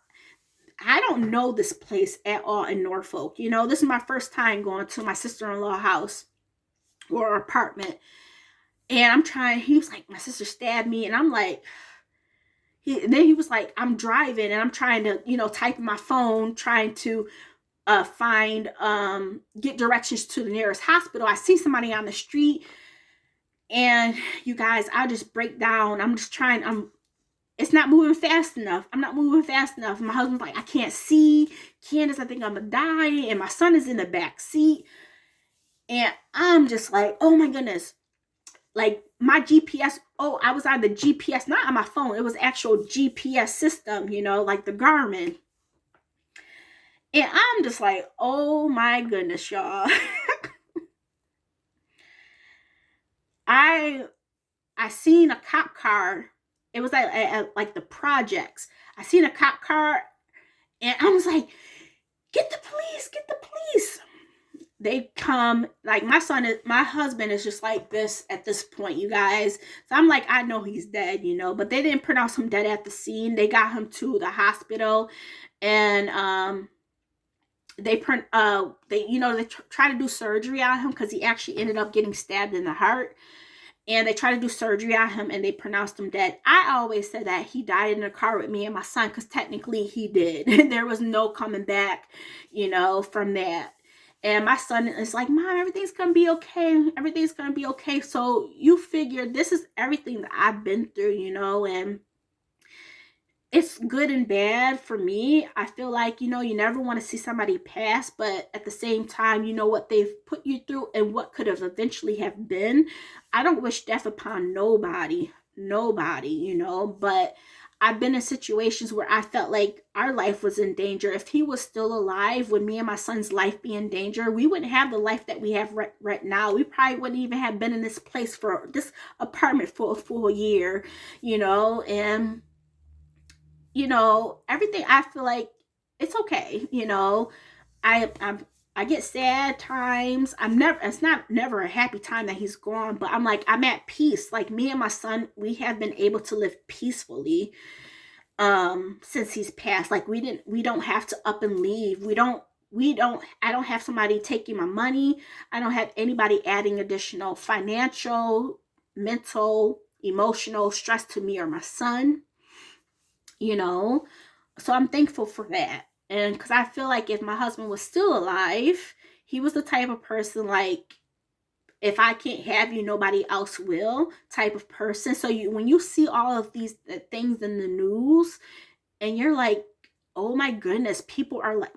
I don't know this place at all in Norfolk. This is my first time going to my sister-in-law house or apartment. And he was like, my sister stabbed me. And I'm like, Then he was like, I'm driving and I'm trying to, type in my phone, trying to get directions to the nearest hospital. I see somebody on the street, and you guys, I just break down. I'm just trying. It's not moving fast enough. I'm not moving fast enough. My husband's like, I can't see. Candace, I think I'm gonna die. And my son is in the back seat. And I'm just like, oh my goodness. Like my GPS, I was on the GPS, not on my phone. It was actual GPS system, like the Garmin. And I'm just like, oh my goodness, y'all. I seen a cop car. It was like the projects. I seen a cop car, and I was like, get the police, get the police. They come, like my husband is just like this at this point, you guys. So I'm like, I know he's dead, but they didn't pronounce him dead at the scene. They got him to the hospital, and they try to do surgery on him because he actually ended up getting stabbed in the heart. And they tried to do surgery on him, and they pronounced him dead. I always said that he died in a car with me and my son, because technically he did. There was no coming back, from that. And my son is like, Mom, everything's going to be okay. Everything's going to be okay. So you figure this is everything that I've been through, and it's good and bad for me. I feel like, you never want to see somebody pass, but at the same time, what they've put you through and what could have eventually have been. I don't wish death upon nobody, but I've been in situations where I felt like our life was in danger. If he was still alive, would me and my son's life be in danger? We wouldn't have the life that we have right now. We probably wouldn't even have been in this place, for this apartment, for a full year, and everything. I feel like it's okay. I get sad times. It's not never a happy time that he's gone, but I'm at peace. Like me and my son, we have been able to live peacefully since he's passed. Like we don't have to up and leave. I don't have somebody taking my money. I don't have anybody adding additional financial, mental, emotional stress to me or my son. So I'm thankful for that. And because I feel like if my husband was still alive, he was the type of person, like, if I can't have you, nobody else will, type of person. So when you see all of these things in the news, and you're like, oh my goodness, people are like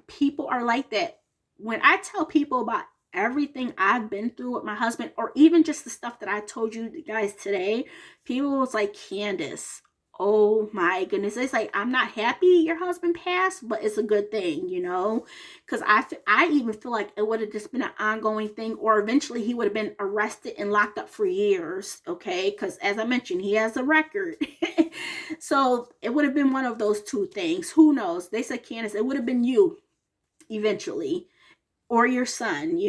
that. When I tell people about everything I've been through with my husband, or even just the stuff that I told you guys today, people was like, Candace, oh my goodness. It's like, I'm not happy your husband passed, but it's a good thing, because I even feel like it would have just been an ongoing thing, or eventually he would have been arrested and locked up for years, okay? Because as I mentioned, he has a record. So it would have been one of those two things. Who knows? They said, Candace, it would have been you eventually, or your son,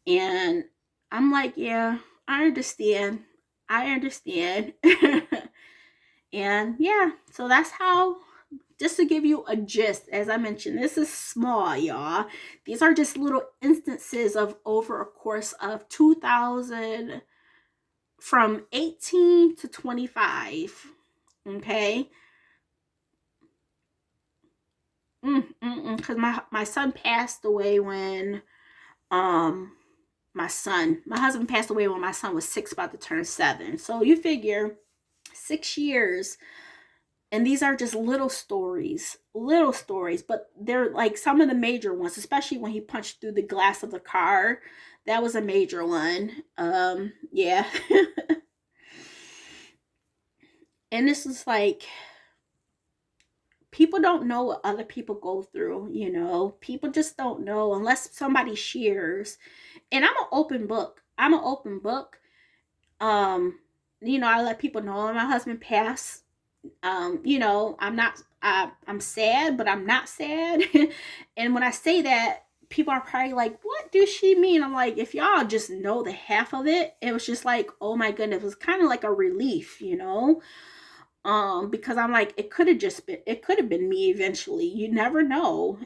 and I'm like, yeah, I understand. And yeah, so that's how, just to give you a gist, as I mentioned, this is small, y'all. These are just little instances of over a course of 2000, from 18 to 25. Okay. Because my son passed away when, um, my husband passed away when my son was 6, about to turn 7. So you figure 6 years. And these are just little stories, but they're like some of the major ones, especially when he punched through the glass of the car. That was a major one. Yeah. And this is like, people don't know what other people go through, People just don't know unless somebody shares. And I'm an open book. I let people know my husband passed. I'm sad, but I'm not sad. And when I say that, people are probably like, what does she mean? I'm like, if y'all just know the half of it, it was just like, oh my goodness, it was kind of like a relief, because I'm like, it could have been me eventually. You never know.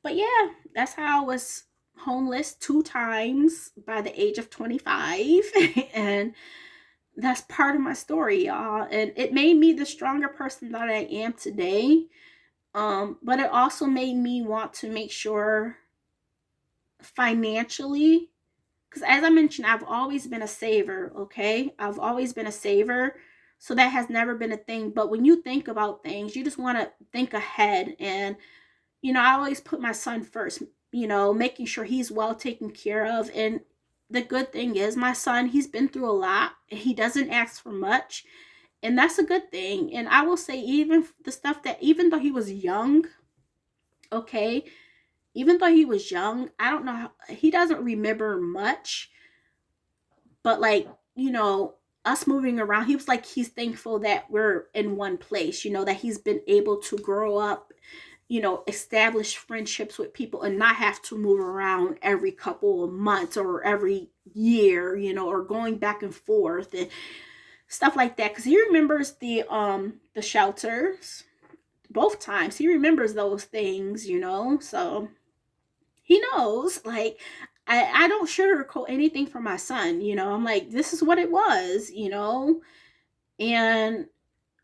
But yeah, that's how I was homeless 2 times by the age of 25. And that's part of my story, y'all. And it made me the stronger person that I am today. But it also made me want to make sure financially, because as I mentioned, I've always been a saver, okay? I've always been a saver. So that has never been a thing. But when you think about things, you just want to think ahead. And, I always put my son first, making sure he's well taken care of. And the good thing is, my son, he's been through a lot. He doesn't ask for much. And that's a good thing. And I will say, even the stuff that, even though he was young, okay, even though he was young, I don't know how, he doesn't remember much, but like, us moving around, he was like, he's thankful that we're in one place, that he's been able to grow up, establish friendships with people and not have to move around every couple of months or every year, or going back and forth and stuff like that. Because he remembers the shelters both times. He remembers those things, so he knows. Like, I don't sugarcoat anything for my son. I'm like, this is what it was. And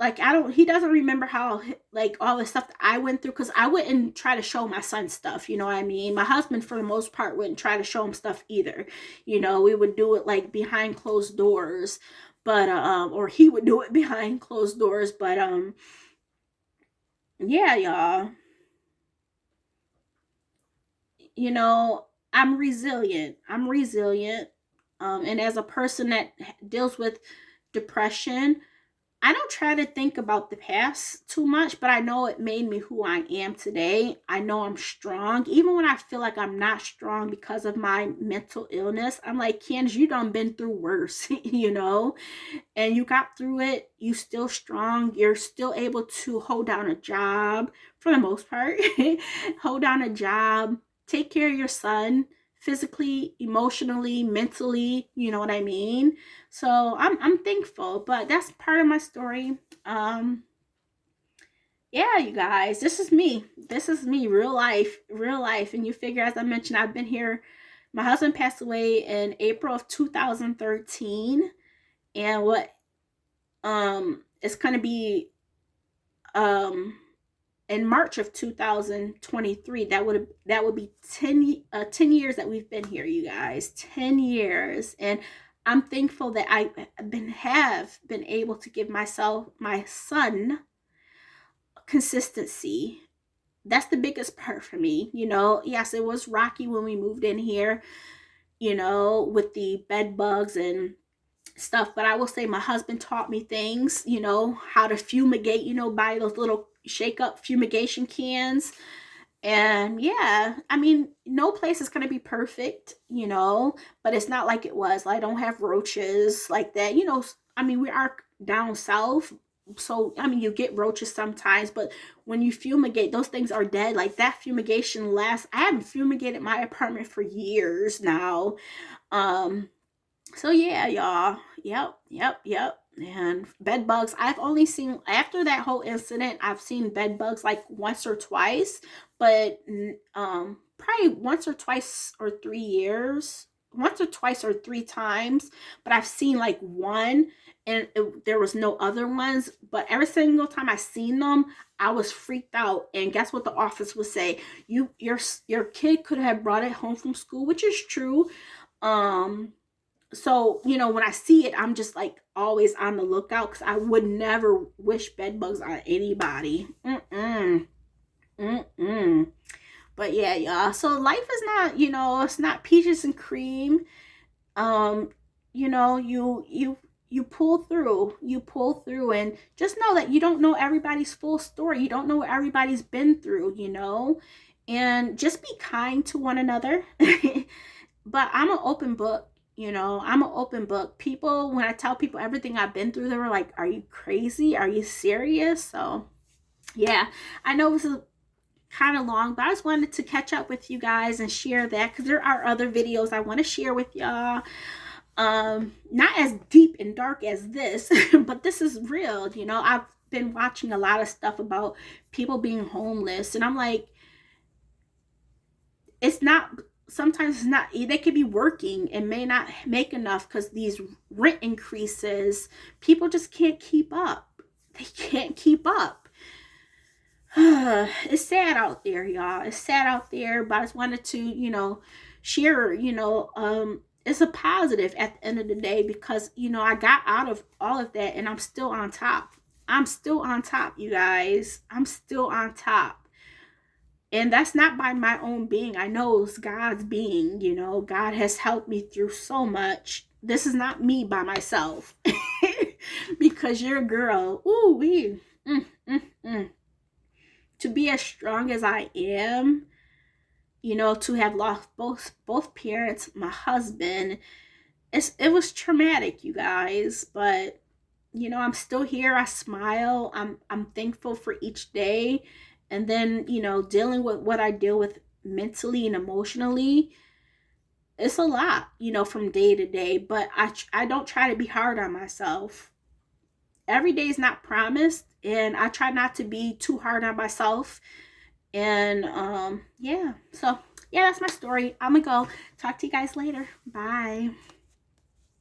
like, he doesn't remember how, like, all the stuff that I went through, because I wouldn't try to show my son stuff, you know what I mean? My husband, for the most part, wouldn't try to show him stuff either. We would do it like behind closed doors, but or he would do it behind closed doors, but yeah, y'all, I'm resilient. And as a person that deals with depression, I don't try to think about the past too much, but I know it made me who I am today. I know I'm strong. Even when I feel like I'm not strong because of my mental illness, I'm like, Candace, you done been through worse, and you got through it. You still strong. You're still able to hold down a job for the most part. Hold down a job, take care of your son physically, emotionally, mentally, you know what I mean? So I'm thankful, but that's part of my story. Yeah, you guys, this is me. This is me, real life, real life. And you figure, as I mentioned, I've been here. My husband passed away in April of 2013, and what it's going to be in March of 2023, that would be 10 years that we've been here, you guys. 10 years. And I'm thankful that have been able to give my son consistency. That's the biggest part for me. Yes, it was rocky when we moved in here, with the bed bugs and stuff, but I will say my husband taught me things, how to fumigate, buy those little shake up fumigation cans. And yeah, I mean, no place is going to be perfect, but it's not like it was. I don't have roaches like that, I mean, we are down south, so I mean, you get roaches sometimes, but when you fumigate, those things are dead. Like, that fumigation lasts. I haven't fumigated my apartment for years now. So yeah, y'all. Yep. And bed bugs, I've only seen, after that whole incident, I've seen bed bugs like once or twice, but probably once or twice or 3 years, once or twice or three times, but I've seen like one, and there was no other ones. But every single time I seen them, I was freaked out. And guess what the office would say? Your kid could have brought it home from school, which is true. So, when I see it, I'm just like always on the lookout, because I would never wish bed bugs on anybody. But yeah, y'all. So life is not, it's not peaches and cream. You pull through. And just know that you don't know everybody's full story. You don't know what everybody's been through, and just be kind to one another. But I'm an open book. I'm an open book. People, when I tell people everything I've been through, they were like, are you crazy? Are you serious? So yeah, I know this is kind of long, but I just wanted to catch up with you guys and share that, because there are other videos I want to share with y'all. Not as deep and dark as this, but this is real. I've been watching a lot of stuff about people being homeless, and I'm like, it's not sometimes it's not, they could be working and may not make enough because these rent increases, people just can't keep up. They can't keep up. It's sad out there, y'all. It's sad out there, but I just wanted to, share, it's a positive at the end of the day, because, I got out of all of that and I'm still on top. I'm still on top, you guys. I'm still on top. And that's not by my own being. I know it's God's being, God has helped me through so much. This is not me by myself. Because you're a girl. Ooh, wee. To be as strong as I am, to have lost both parents, my husband, it was traumatic, you guys. But I'm still here. I smile. I'm thankful for each day. And then, dealing with what I deal with mentally and emotionally, it's a lot, from day to day. But I don't try to be hard on myself. Every day is not promised, and I try not to be too hard on myself. And yeah, so yeah, that's my story. I'm gonna go talk to you guys later. Bye.